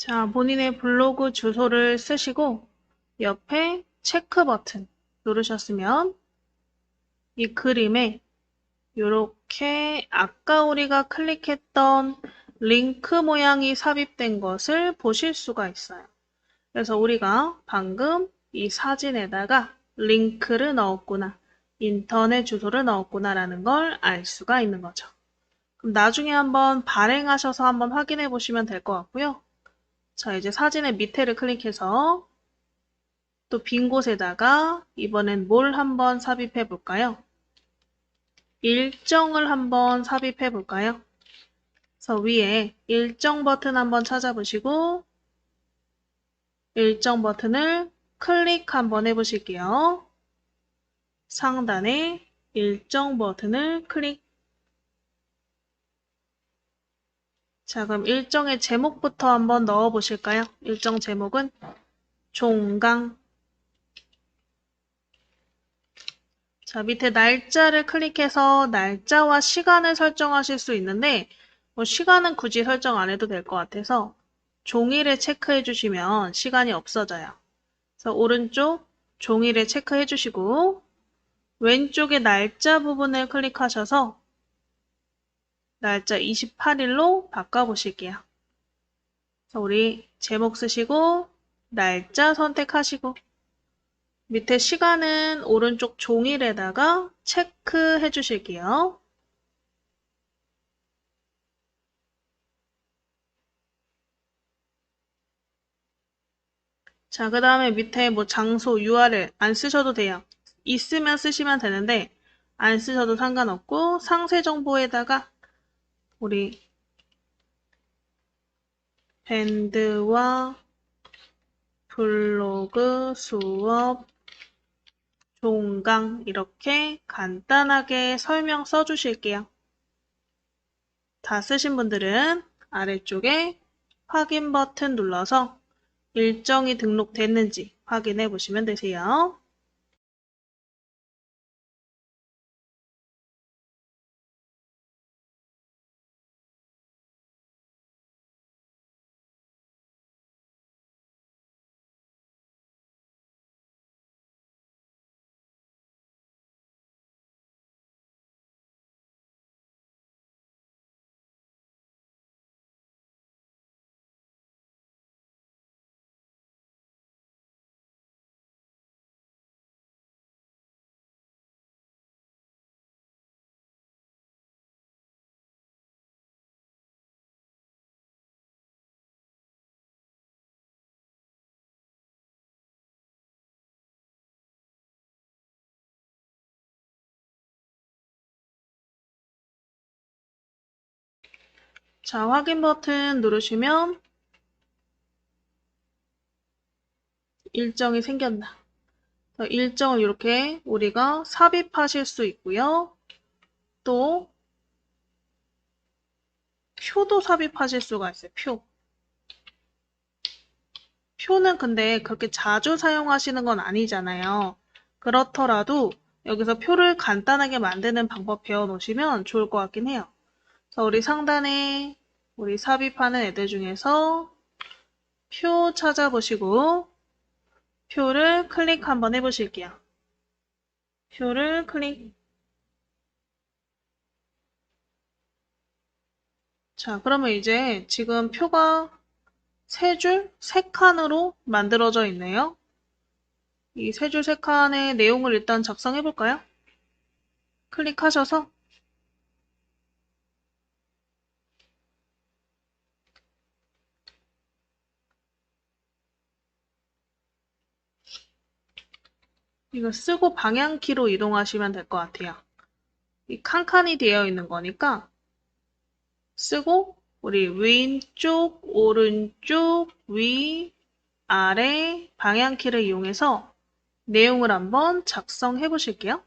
자, 본인의 블로그 주소를 쓰시고 옆에 체크 버튼 누르셨으면 이 그림에 이렇게 아까 우리가 클릭했던 링크 모양이 삽입된 것을 보실 수가 있어요. 그래서 우리가 방금 이 사진에다가 링크를 넣었구나, 인터넷 주소를 넣었구나 라는 걸 알 수가 있는 거죠. 그럼 나중에 한번 발행하셔서 한번 확인해 보시면 될 것 같고요. 자, 이제 사진의 밑에를 클릭해서 또 빈 곳에다가 이번엔 뭘 한번 삽입해 볼까요? 일정을 한번 삽입해 볼까요? 그래서 위에 일정 버튼 한번 찾아보시고 일정 버튼을 클릭 한번 해보실게요. 상단에 일정 버튼을 클릭. 자, 그럼 일정의 제목부터 한번 넣어 보실까요? 일정 제목은 종강. 자, 밑에 날짜를 클릭해서 날짜와 시간을 설정하실 수 있는데 뭐 시간은 굳이 설정 안 해도 될 것 같아서 종이를 체크해 주시면 시간이 없어져요. 그래서 오른쪽 종이를 체크해 주시고 왼쪽에 날짜 부분을 클릭하셔서 날짜 28일로 바꿔보실게요. 그래서 우리 제목 쓰시고 날짜 선택하시고 밑에 시간은 오른쪽 종이에다가 체크해 주실게요. 자, 그 다음에 밑에 뭐 장소, URL 안 쓰셔도 돼요. 있으면 쓰시면 되는데 안 쓰셔도 상관없고 상세 정보에다가 우리 밴드와 블로그 수업 종강 이렇게 간단하게 설명 써주실게요. 다 쓰신 분들은 아래쪽에 확인 버튼 눌러서 일정이 등록됐는지 확인해 보시면 되세요. 자, 확인 버튼 누르시면 일정이 생겼나. 일정을 이렇게 우리가 삽입하실 수 있고요. 또 표도 삽입하실 수가 있어요. 표. 표는 근데 그렇게 자주 사용하시는 건 아니잖아요. 그렇더라도 여기서 표를 간단하게 만드는 방법 배워놓으시면 좋을 것 같긴 해요. 그래서 우리 상단에 우리 삽입하는 애들 중에서 표 찾아보시고 표를 클릭 한번 해보실게요. 표를 클릭. 자, 그러면 이제 지금 표가 세 줄, 세 칸으로 만들어져 있네요. 이 세 줄, 세 칸의 내용을 일단 작성해 볼까요? 클릭하셔서 이거 쓰고 방향키로 이동하시면 될 것 같아요. 이 칸칸이 되어 있는 거니까 쓰고 우리 왼쪽, 오른쪽, 위, 아래 방향키를 이용해서 내용을 한번 작성해 보실게요.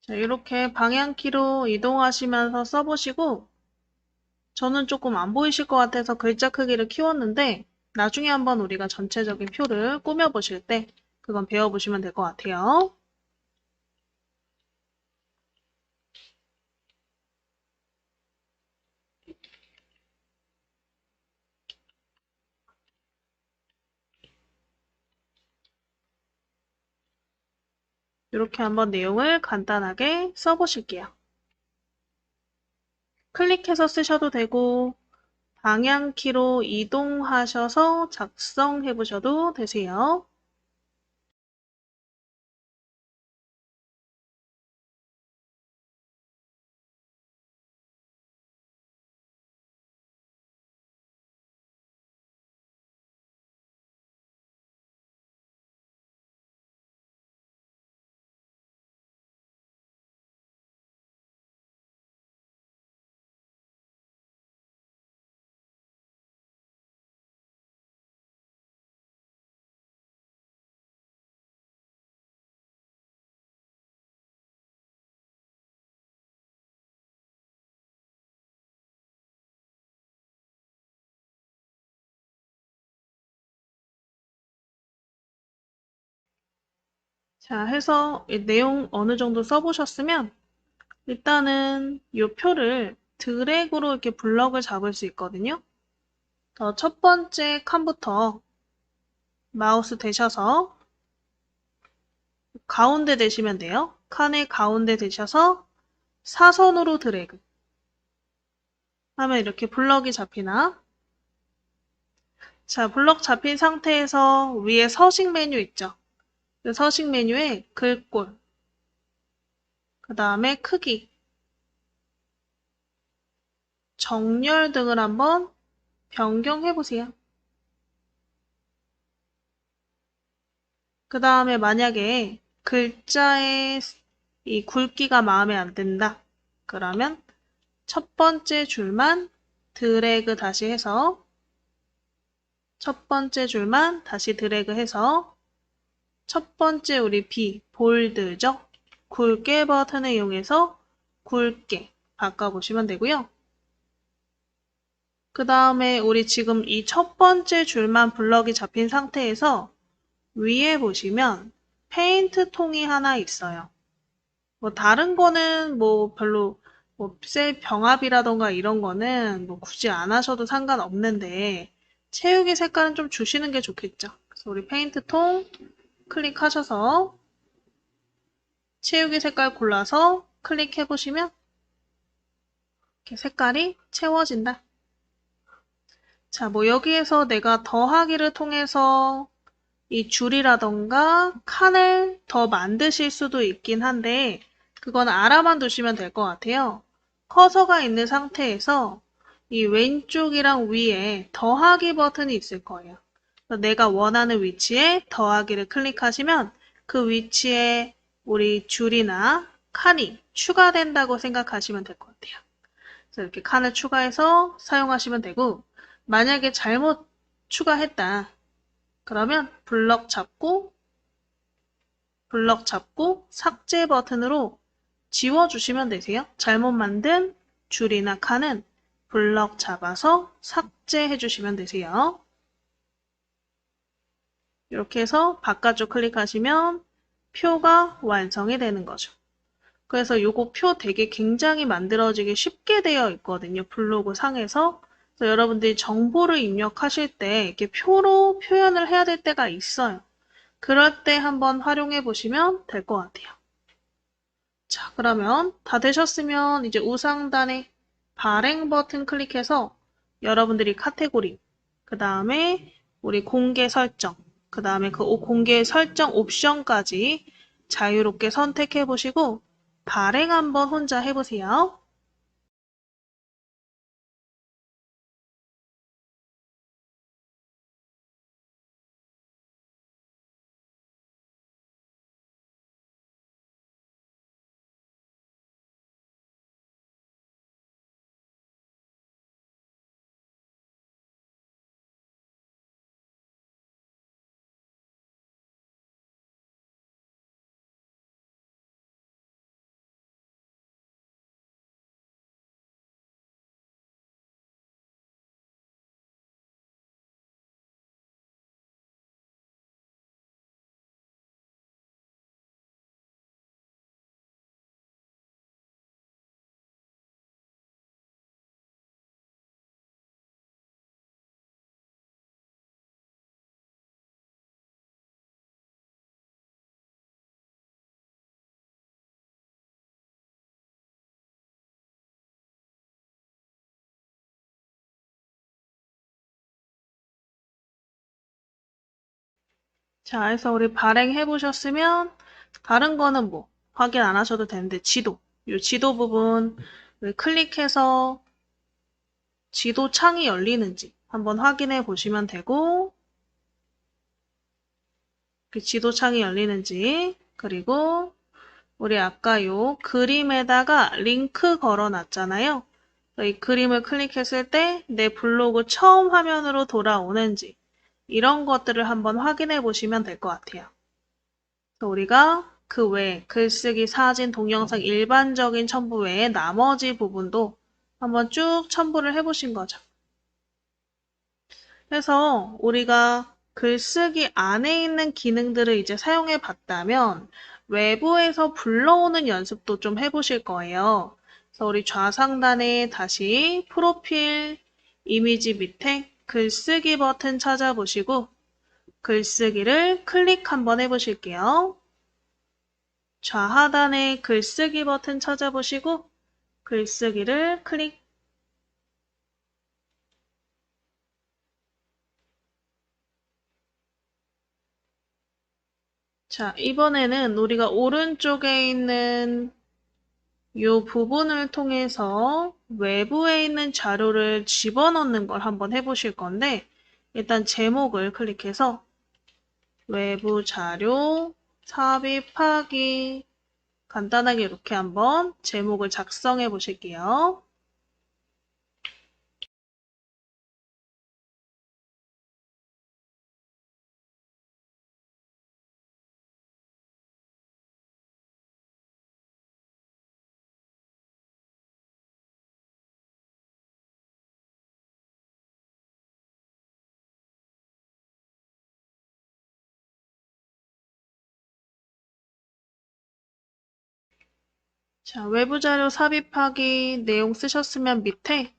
자, 이렇게 방향키로 이동하시면서 써보시고, 저는 조금 안 보이실 것 같아서 글자 크기를 키웠는데, 나중에 한번 우리가 전체적인 표를 꾸며보실 때, 그건 배워보시면 될 것 같아요. 이렇게 한번 내용을 간단하게 써보실게요. 클릭해서 쓰셔도 되고, 방향키로 이동하셔서 작성해 보셔도 되세요. 자, 해서 이 내용 어느 정도 써보셨으면 일단은 이 표를 드래그로 이렇게 블럭을 잡을 수 있거든요. 첫 번째 칸부터 마우스 대셔서 가운데 대시면 돼요. 칸의 가운데 대셔서 사선으로 드래그 하면 이렇게 블럭이 잡히나? 자, 블럭 잡힌 상태에서 위에 서식 메뉴 있죠? 그 서식 메뉴에 글꼴, 그 다음에 크기, 정렬 등을 한번 변경해 보세요. 그 다음에 만약에 글자의 이 굵기가 마음에 안 든다. 그러면 첫 번째 줄만 드래그 다시 해서 첫 번째 줄만 다시 드래그 해서 첫 번째 우리 B, 볼드죠? 굵게 버튼을 이용해서 굵게 바꿔보시면 되고요. 그 다음에 우리 지금 이 첫 번째 줄만 블럭이 잡힌 상태에서 위에 보시면 페인트 통이 하나 있어요. 뭐 다른 거는 뭐 별로 셀 병합이라던가 이런 거는 뭐 굳이 안 하셔도 상관없는데 채우기 색깔은 좀 주시는 게 좋겠죠. 그래서 우리 페인트 통 클릭하셔서 채우기 색깔 골라서 클릭해 보시면 이렇게 색깔이 채워진다. 자, 뭐 여기에서 내가 더하기를 통해서 이 줄이라던가 칸을 더 만드실 수도 있긴 한데 그건 알아만 두시면 될 것 같아요. 커서가 있는 상태에서 이 왼쪽이랑 위에 더하기 버튼이 있을 거예요. 내가 원하는 위치에 더하기를 클릭하시면 그 위치에 우리 줄이나 칸이 추가된다고 생각하시면 될 것 같아요. 그래서 이렇게 칸을 추가해서 사용하시면 되고 만약에 잘못 추가했다. 그러면 블럭 잡고 삭제 버튼으로 지워주시면 되세요. 잘못 만든 줄이나 칸은 블럭 잡아서 삭제해 주시면 되세요. 이렇게 해서 바깥쪽 클릭하시면 표가 완성이 되는 거죠. 그래서 요거 표 되게 굉장히 만들어지기 쉽게 되어 있거든요. 블로그 상에서. 그래서 여러분들이 정보를 입력하실 때 이렇게 표로 표현을 해야 될 때가 있어요. 그럴 때 한번 활용해 보시면 될 것 같아요. 자, 그러면 다 되셨으면 이제 우상단에 발행 버튼 클릭해서 여러분들이 카테고리, 그 다음에 우리 공개 설정, 그 다음에 그 공개 설정 옵션까지 자유롭게 선택해 보시고 발행 한번 혼자 해보세요. 자, 해서 우리 발행해 보셨으면 다른 거는 뭐 확인 안 하셔도 되는데 이 지도 부분 클릭해서 지도 창이 열리는지 한번 확인해 보시면 되고 그 지도 창이 열리는지 그리고 우리 아까 요 그림에다가 링크 걸어 놨잖아요. 이 그림을 클릭했을 때 내 블로그 처음 화면으로 돌아오는지 이런 것들을 한번 확인해 보시면 될 것 같아요. 우리가 그 외에 글쓰기, 사진, 동영상 일반적인 첨부 외에 나머지 부분도 한번 쭉 첨부를 해보신 거죠. 그래서 우리가 글쓰기 안에 있는 기능들을 이제 사용해 봤다면 외부에서 불러오는 연습도 좀 해보실 거예요. 그래서 우리 좌상단에 다시 프로필 이미지 밑에 글쓰기 버튼 찾아보시고 글쓰기를 클릭 한번 해보실게요. 좌하단에 글쓰기 버튼 찾아보시고 글쓰기를 클릭. 자, 이번에는 우리가 오른쪽에 있는 이 부분을 통해서 외부에 있는 자료를 집어넣는 걸 한번 해보실 건데 일단 제목을 클릭해서 외부 자료 삽입하기 간단하게 이렇게 한번 제목을 작성해 보실게요. 자, 외부 자료 삽입하기 내용 쓰셨으면 밑에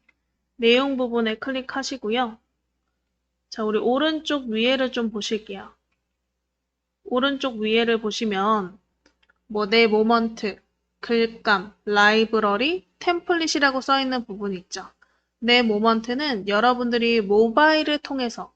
내용 부분에 클릭하시고요. 자, 우리 오른쪽 위에를 좀 보실게요. 오른쪽 위에를 보시면 뭐 내 모먼트, 글감, 라이브러리, 템플릿이라고 써 있는 부분이 있죠. 내 모먼트는 여러분들이 모바일을 통해서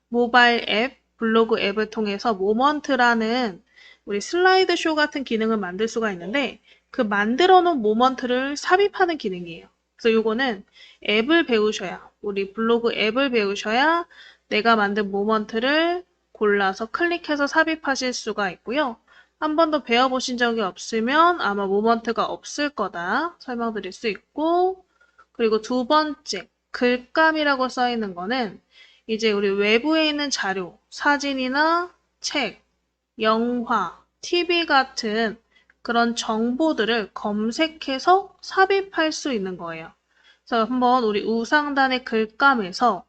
모바일 앱, 블로그 앱을 통해서 모먼트라는 우리 슬라이드 쇼 같은 기능을 만들 수가 있는데 그 만들어 놓은 모먼트를 삽입하는 기능이에요. 그래서 요거는 앱을 배우셔야 우리 블로그 앱을 배우셔야 내가 만든 모먼트를 골라서 클릭해서 삽입하실 수가 있고요. 한 번도 배워보신 적이 없으면 아마 모먼트가 없을 거다 설명드릴 수 있고 그리고 두 번째 글감이라고 써 있는 거는 이제 우리 외부에 있는 자료, 사진이나 책, 영화, TV 같은 그런 정보들을 검색해서 삽입할 수 있는 거예요. 그래서 한번 우리 우상단의 글감에서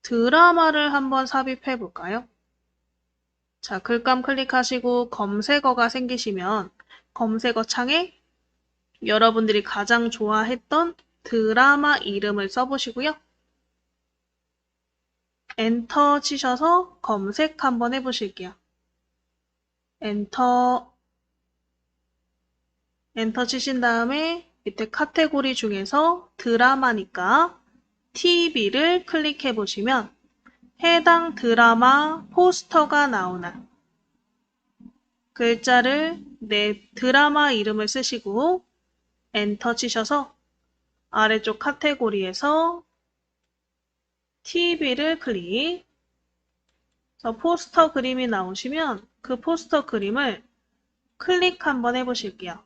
드라마를 한번 삽입해 볼까요? 자, 글감 클릭하시고 검색어가 생기시면 검색어 창에 여러분들이 가장 좋아했던 드라마 이름을 써보시고요. 엔터 치셔서 검색 한번 해보실게요. 엔터 치신 다음에 밑에 카테고리 중에서 드라마니까 TV를 클릭해 보시면 해당 드라마 포스터가 나오는 글자를 내 드라마 이름을 쓰시고 엔터 치셔서 아래쪽 카테고리에서 TV를 클릭. 그래서 포스터 그림이 나오시면 그 포스터 그림을 클릭 한번 해보실게요.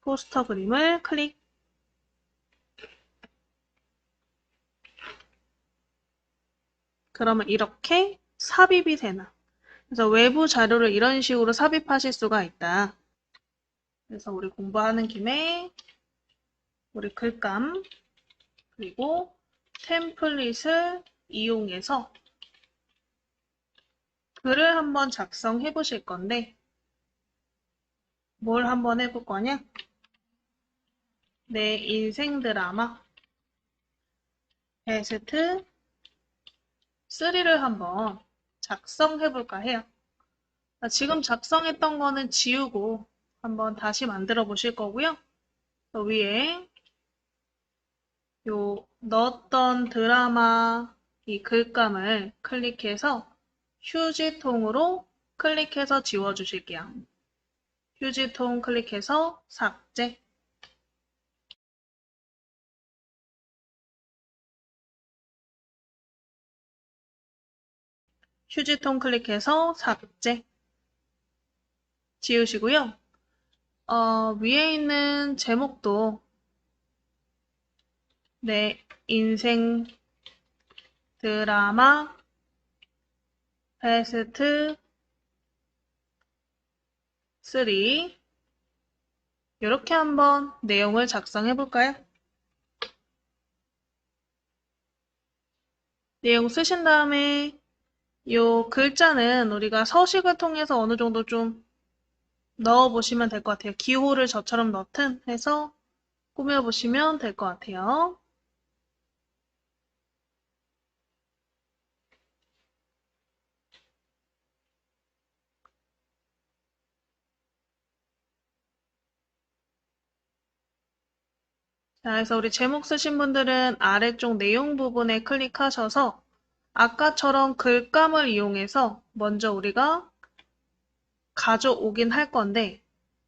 포스터 그림을 클릭. 그러면 이렇게 삽입이 되나. 그래서 외부 자료를 이런 식으로 삽입하실 수가 있다. 그래서 우리 공부하는 김에 우리 글감 그리고 템플릿을 이용해서 글을 한번 작성해 보실 건데 뭘 한번 해볼 거냐? 내 인생 드라마 베스트 3를 한번 작성해 볼까 해요. 지금 작성했던 거는 지우고 한번 다시 만들어 보실 거고요. 위에 요 넣었던 드라마 이 글감을 클릭해서 휴지통으로 클릭해서 지워주실게요. 휴지통 클릭해서 삭제. 휴지통 클릭해서 삭제. 지우시고요. 위에 있는 제목도 내 인생 드라마 베스트 3 이렇게 한번 내용을 작성해 볼까요? 내용 쓰신 다음에 이 글자는 우리가 서식을 통해서 어느 정도 좀 넣어보시면 될 것 같아요. 기호를 저처럼 넣든 해서 꾸며보시면 될 것 같아요. 자, 그래서 우리 제목 쓰신 분들은 아래쪽 내용 부분에 클릭하셔서 아까처럼 글감을 이용해서 먼저 우리가 가져오긴 할 건데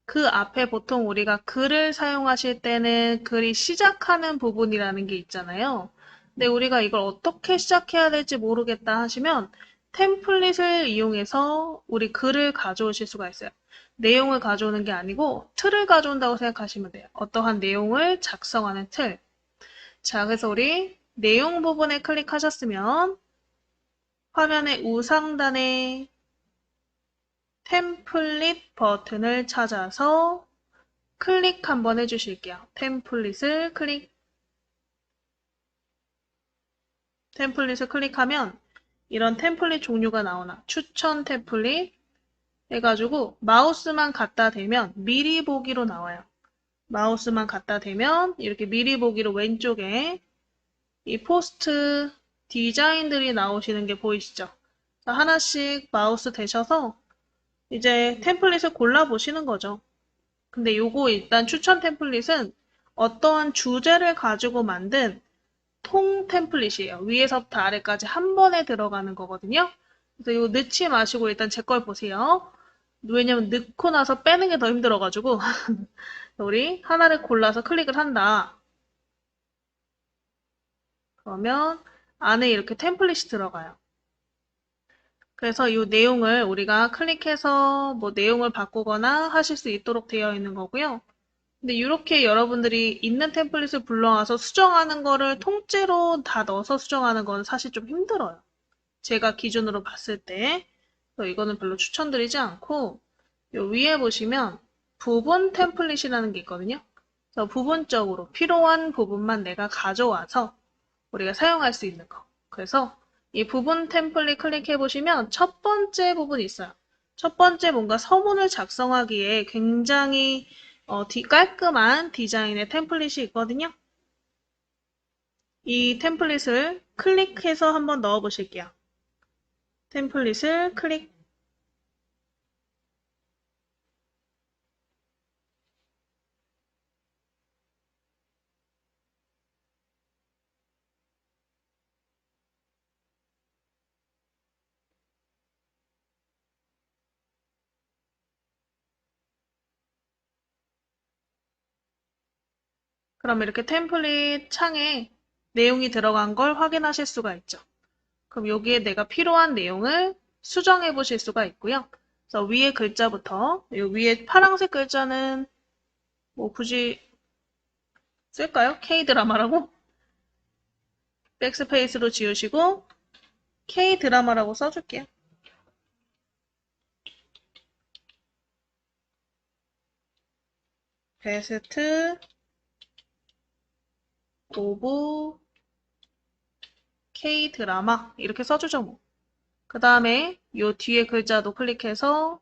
그 앞에 보통 우리가 글을 사용하실 때는 글이 시작하는 부분이라는 게 있잖아요. 근데 우리가 이걸 어떻게 시작해야 될지 모르겠다 하시면 템플릿을 이용해서 우리 글을 가져오실 수가 있어요. 내용을 가져오는 게 아니고 틀을 가져온다고 생각하시면 돼요. 어떠한 내용을 작성하는 틀. 자, 그래서 우리 내용 부분에 클릭하셨으면 화면의 우상단에 템플릿 버튼을 찾아서 클릭 한번 해주실게요. 템플릿을 클릭하면 이런 템플릿 종류가 나오나 추천 템플릿 해가지고 마우스만 갖다 대면 미리 보기로 나와요. 마우스만 갖다 대면 이렇게 미리 보기로 왼쪽에 이 포스트 디자인들이 나오시는 게 보이시죠? 하나씩 마우스 대셔서 이제 템플릿을 골라보시는 거죠. 근데 요거 일단 추천 템플릿은 어떠한 주제를 가지고 만든 통 템플릿이에요. 위에서부터 아래까지 한 번에 들어가는 거거든요. 그래서 이거 넣지 마시고 일단 제 걸 보세요. 왜냐면 넣고 나서 빼는 게 더 힘들어가지고 우리 하나를 골라서 클릭을 한다. 그러면 안에 이렇게 템플릿이 들어가요. 그래서 이 내용을 우리가 클릭해서 뭐 내용을 바꾸거나 하실 수 있도록 되어 있는 거고요. 근데 이렇게 여러분들이 있는 템플릿을 불러와서 수정하는 거를 통째로 다 넣어서 수정하는 건 사실 좀 힘들어요. 제가 기준으로 봤을 때. 그래서 이거는 별로 추천드리지 않고 요 위에 보시면 부분 템플릿이라는 게 있거든요. 그래서 부분적으로 필요한 부분만 내가 가져와서 우리가 사용할 수 있는 거. 그래서 이 부분 템플릿 클릭해 보시면 첫 번째 부분이 있어요. 첫 번째 뭔가 서문을 작성하기에 굉장히 깔끔한 디자인의 템플릿이 있거든요. 이 템플릿을 클릭해서 한번 넣어 보실게요. 템플릿을 클릭. 그럼 이렇게 템플릿 창에 내용이 들어간 걸 확인하실 수가 있죠. 그럼 여기에 내가 필요한 내용을 수정해 보실 수가 있고요. 그래서 위에 글자부터, 이 위에 파란색 글자는 뭐 굳이 쓸까요? K-드라마라고? 백스페이스로 지우시고 K-드라마라고 써줄게요. 베스트 오브 K-드라마 이렇게 써주죠 뭐. 그 다음에 요 뒤에 글자도 클릭해서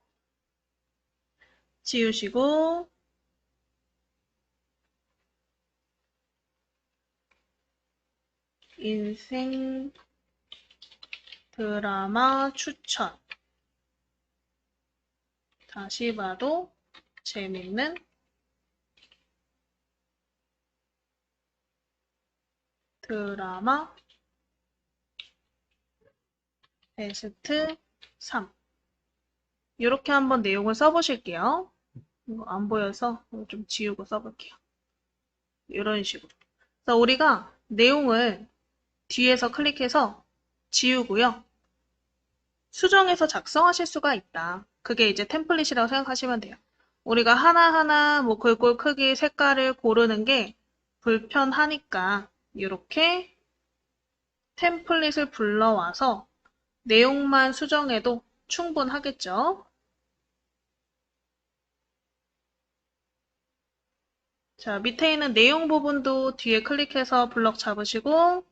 지우시고 인생 드라마 추천. 다시 봐도 재밌는 드라마 베스트 3. 이렇게 한번 내용을 써보실게요. 이거 안 보여서 좀 지우고 써볼게요. 이런 식으로. 그래서 우리가 내용을 뒤에서 클릭해서 지우고요. 수정해서 작성하실 수가 있다. 그게 이제 템플릿이라고 생각하시면 돼요. 우리가 하나하나 뭐 글꼴 크기, 색깔을 고르는 게 불편하니까 이렇게 템플릿을 불러와서 내용만 수정해도 충분하겠죠. 자, 밑에 있는 내용 부분도 뒤에 클릭해서 블럭 잡으시고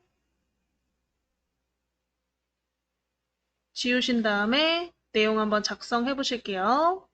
지우신 다음에 내용 한번 작성해 보실게요.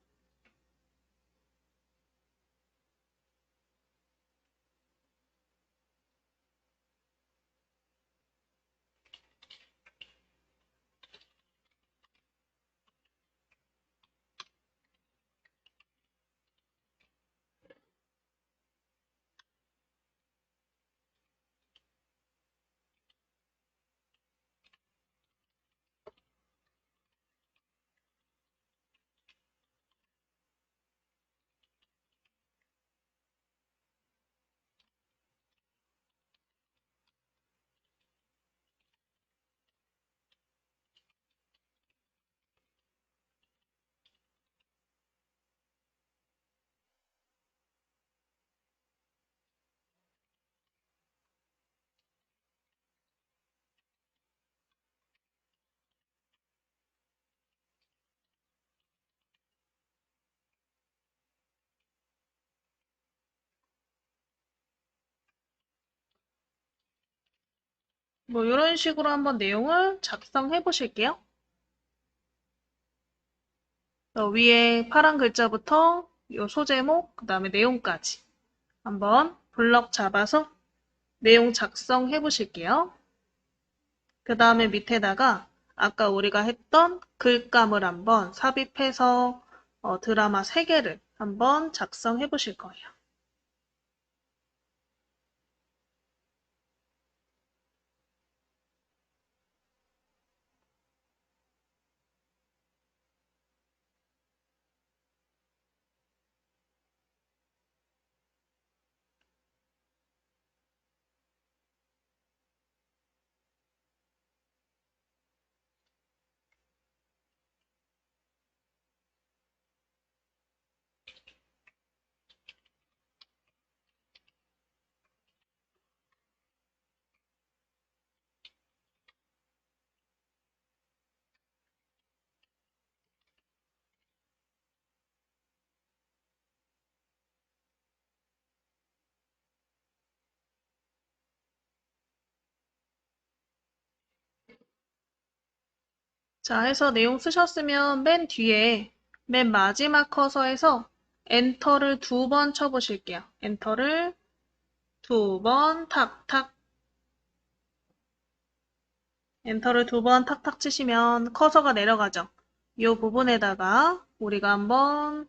뭐 이런 식으로 한번 내용을 작성해 보실게요. 위에 파란 글자부터 이 소제목, 그 다음에 내용까지 한번 블럭 잡아서 내용 작성해 보실게요. 그 다음에 밑에다가 아까 우리가 했던 글감을 한번 삽입해서 드라마 3개를 한번 작성해 보실 거예요. 자, 해서 내용 쓰셨으면 맨 뒤에 맨 마지막 커서에서 엔터를 2번 쳐보실게요. 엔터를 2번 탁탁 엔터를 2번 탁탁 치시면 커서가 내려가죠. 이 부분에다가 우리가 한번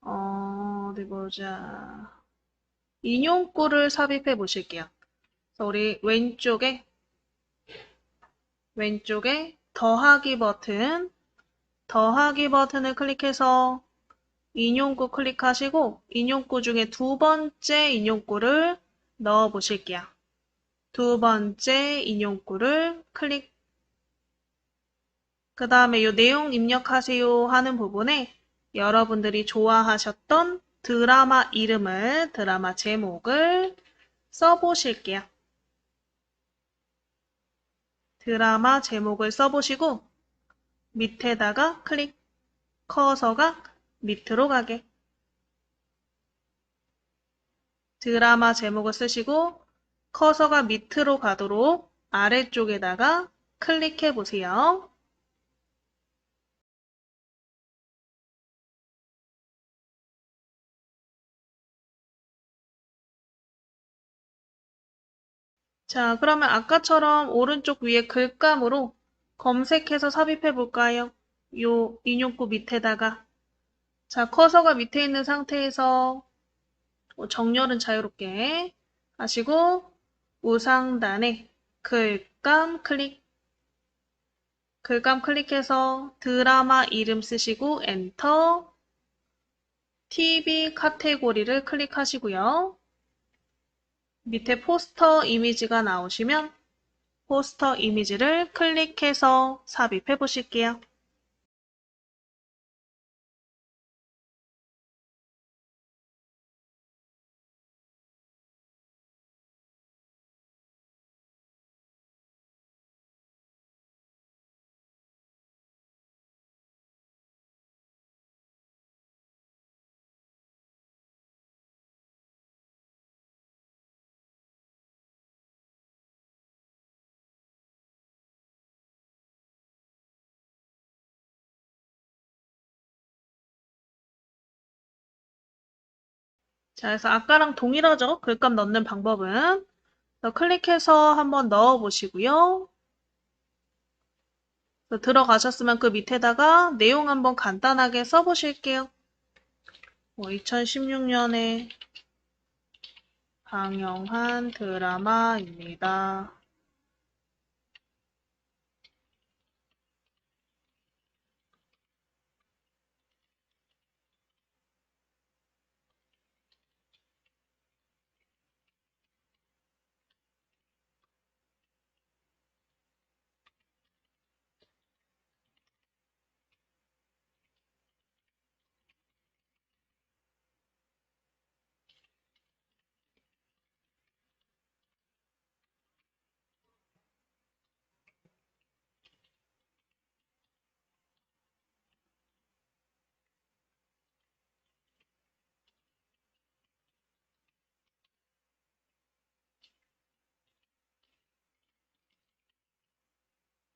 어디 보자. 인용구를 삽입해 보실게요. 그래서 우리 왼쪽에 더하기 버튼을 클릭해서 인용구 클릭하시고 인용구 중에 2번째 인용구를 넣어 보실게요. 2번째 인용구를 클릭. 그 다음에 이 내용 입력하세요 하는 부분에 여러분들이 좋아하셨던 드라마 이름을, 드라마 제목을 써보실게요. 드라마 제목을 써보시고 밑에다가 클릭, 커서가 밑으로 가게. 드라마 제목을 쓰시고 커서가 밑으로 가도록 아래쪽에다가 클릭해 보세요. 자, 그러면 아까처럼 오른쪽 위에 글감으로 검색해서 삽입해 볼까요? 요 인용구 밑에다가. 자, 커서가 밑에 있는 상태에서 정렬은 자유롭게 하시고 우상단에 글감 클릭. 글감 클릭해서 드라마 이름 쓰시고 엔터, TV 카테고리를 클릭하시고요. 밑에 포스터 이미지가 나오시면 포스터 이미지를 클릭해서 삽입해 보실게요. 자, 그래서 아까랑 동일하죠? 글감 넣는 방법은. 그래서 클릭해서 한번 넣어 보시고요. 들어가셨으면 그 밑에다가 내용 한번 간단하게 써보실게요. 2016년에 방영한 드라마입니다.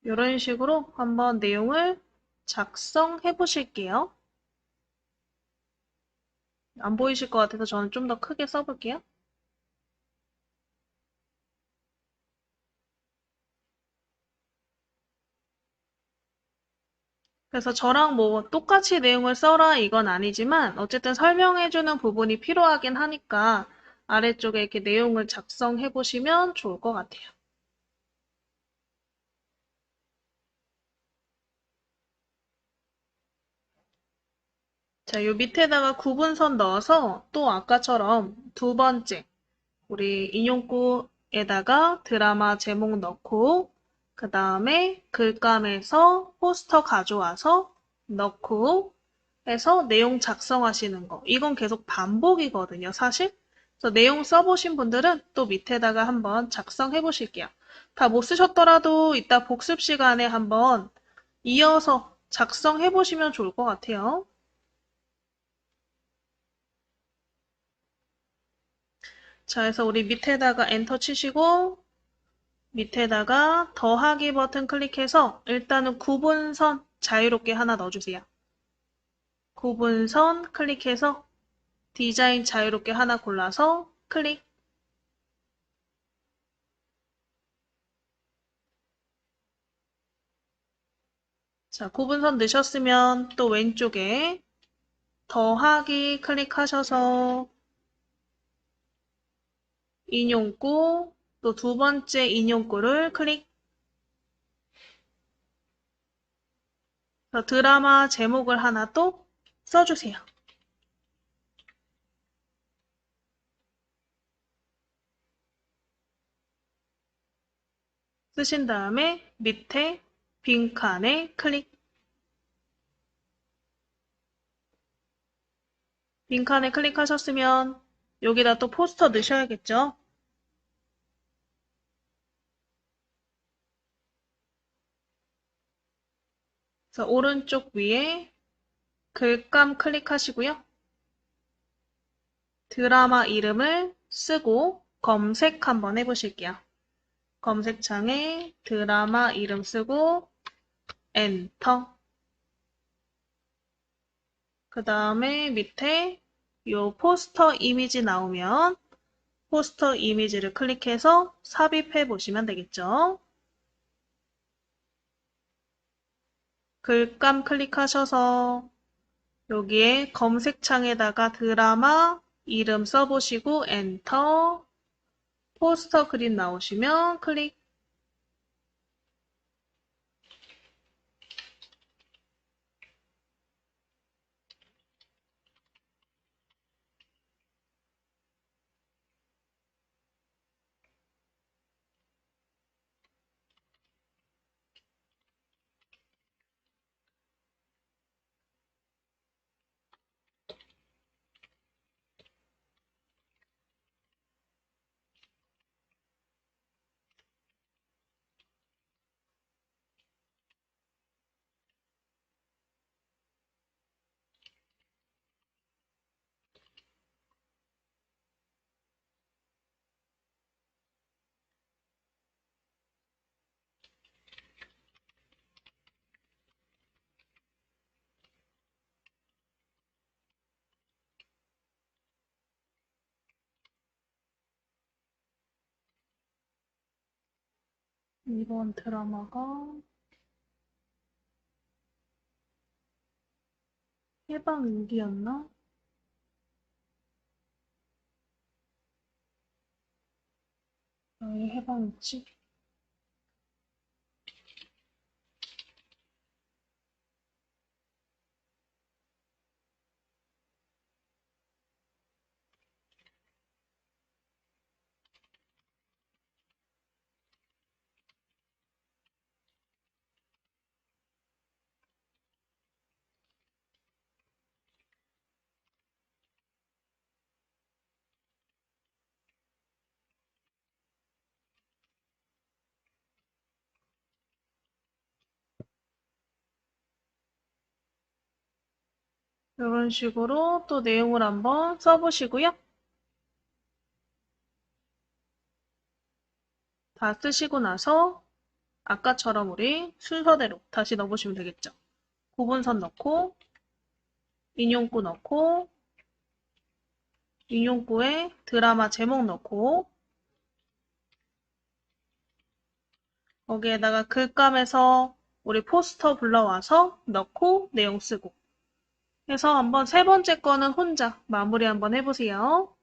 이런 식으로 한번 내용을 작성해 보실게요. 안 보이실 것 같아서 저는 좀 더 크게 써볼게요. 그래서 저랑 뭐 똑같이 내용을 써라 이건 아니지만 어쨌든 설명해주는 부분이 필요하긴 하니까 아래쪽에 이렇게 내용을 작성해 보시면 좋을 것 같아요. 자, 요 밑에다가 구분선 넣어서 또 아까처럼 두 번째 우리 인용구에다가 드라마 제목 넣고 그 다음에 글감에서 포스터 가져와서 넣고 해서 내용 작성하시는 거. 이건 계속 반복이거든요, 사실. 그래서 내용 써보신 분들은 또 밑에다가 한번 작성해 보실게요. 다 못 쓰셨더라도 이따 복습 시간에 한번 이어서 작성해 보시면 좋을 것 같아요. 자, 그래서 우리 밑에다가 엔터 치시고 밑에다가 더하기 버튼 클릭해서 일단은 구분선 자유롭게 하나 넣어주세요. 구분선 클릭해서 디자인 자유롭게 하나 골라서 클릭. 자, 구분선 넣으셨으면 또 왼쪽에 더하기 클릭하셔서 인용구, 또 두 번째 인용구를 클릭. 드라마 제목을 하나 또 써주세요. 쓰신 다음에 밑에 빈칸에 클릭. 빈칸에 클릭하셨으면 여기다 또 포스터 넣으셔야겠죠? 그래서 오른쪽 위에 글감 클릭하시고요. 드라마 이름을 쓰고 검색 한번 해보실게요. 검색창에 드라마 이름 쓰고 엔터. 그 다음에 밑에 이 포스터 이미지 나오면 포스터 이미지를 클릭해서 삽입해 보시면 되겠죠. 글감 클릭하셔서 여기에 검색창에다가 드라마 이름 써보시고 엔터. 포스터 그림 나오시면 클릭. 이번 드라마가 해방일기였나? 왜 해방일지? 이런 식으로 또 내용을 한번 써보시고요. 다 쓰시고 나서 아까처럼 우리 순서대로 다시 넣어보시면 되겠죠. 구분선 넣고 인용구 넣고 인용구에 드라마 제목 넣고 거기에다가 글감에서 우리 포스터 불러와서 넣고 내용 쓰고 해서 한번 세 번째 거는 혼자 마무리 한번 해보세요.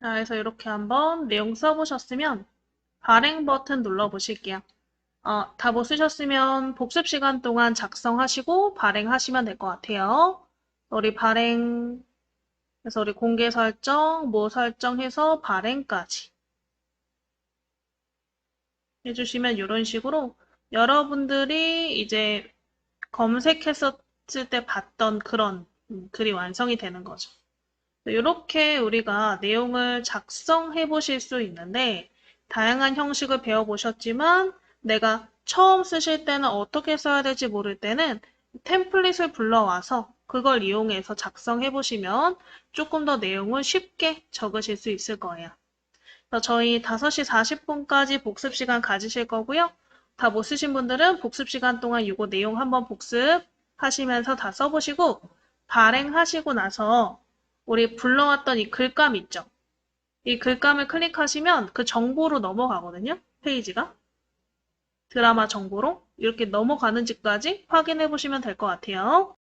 자, 그래서 이렇게 한번 내용 써보셨으면 발행 버튼 눌러보실게요. 다 못 쓰셨으면 복습 시간 동안 작성하시고 발행하시면 될 것 같아요. 우리 발행, 그래서 우리 공개 설정, 뭐 설정해서 발행까지 해주시면 이런 식으로 여러분들이 이제 검색했었을 때 봤던 그런 글이 완성이 되는 거죠. 이렇게 우리가 내용을 작성해 보실 수 있는데 다양한 형식을 배워보셨지만 내가 처음 쓰실 때는 어떻게 써야 될지 모를 때는 템플릿을 불러와서 그걸 이용해서 작성해 보시면 조금 더 내용을 쉽게 적으실 수 있을 거예요. 그래서 저희 5시 40분까지 복습 시간 가지실 거고요. 다 못 쓰신 분들은 복습 시간 동안 이거 내용 한번 복습하시면서 다 써보시고 발행하시고 나서 우리 불러왔던 이 글감 있죠? 이 글감을 클릭하시면 그 정보로 넘어가거든요. 페이지가. 드라마 정보로. 이렇게 넘어가는지까지 확인해 보시면 될 것 같아요.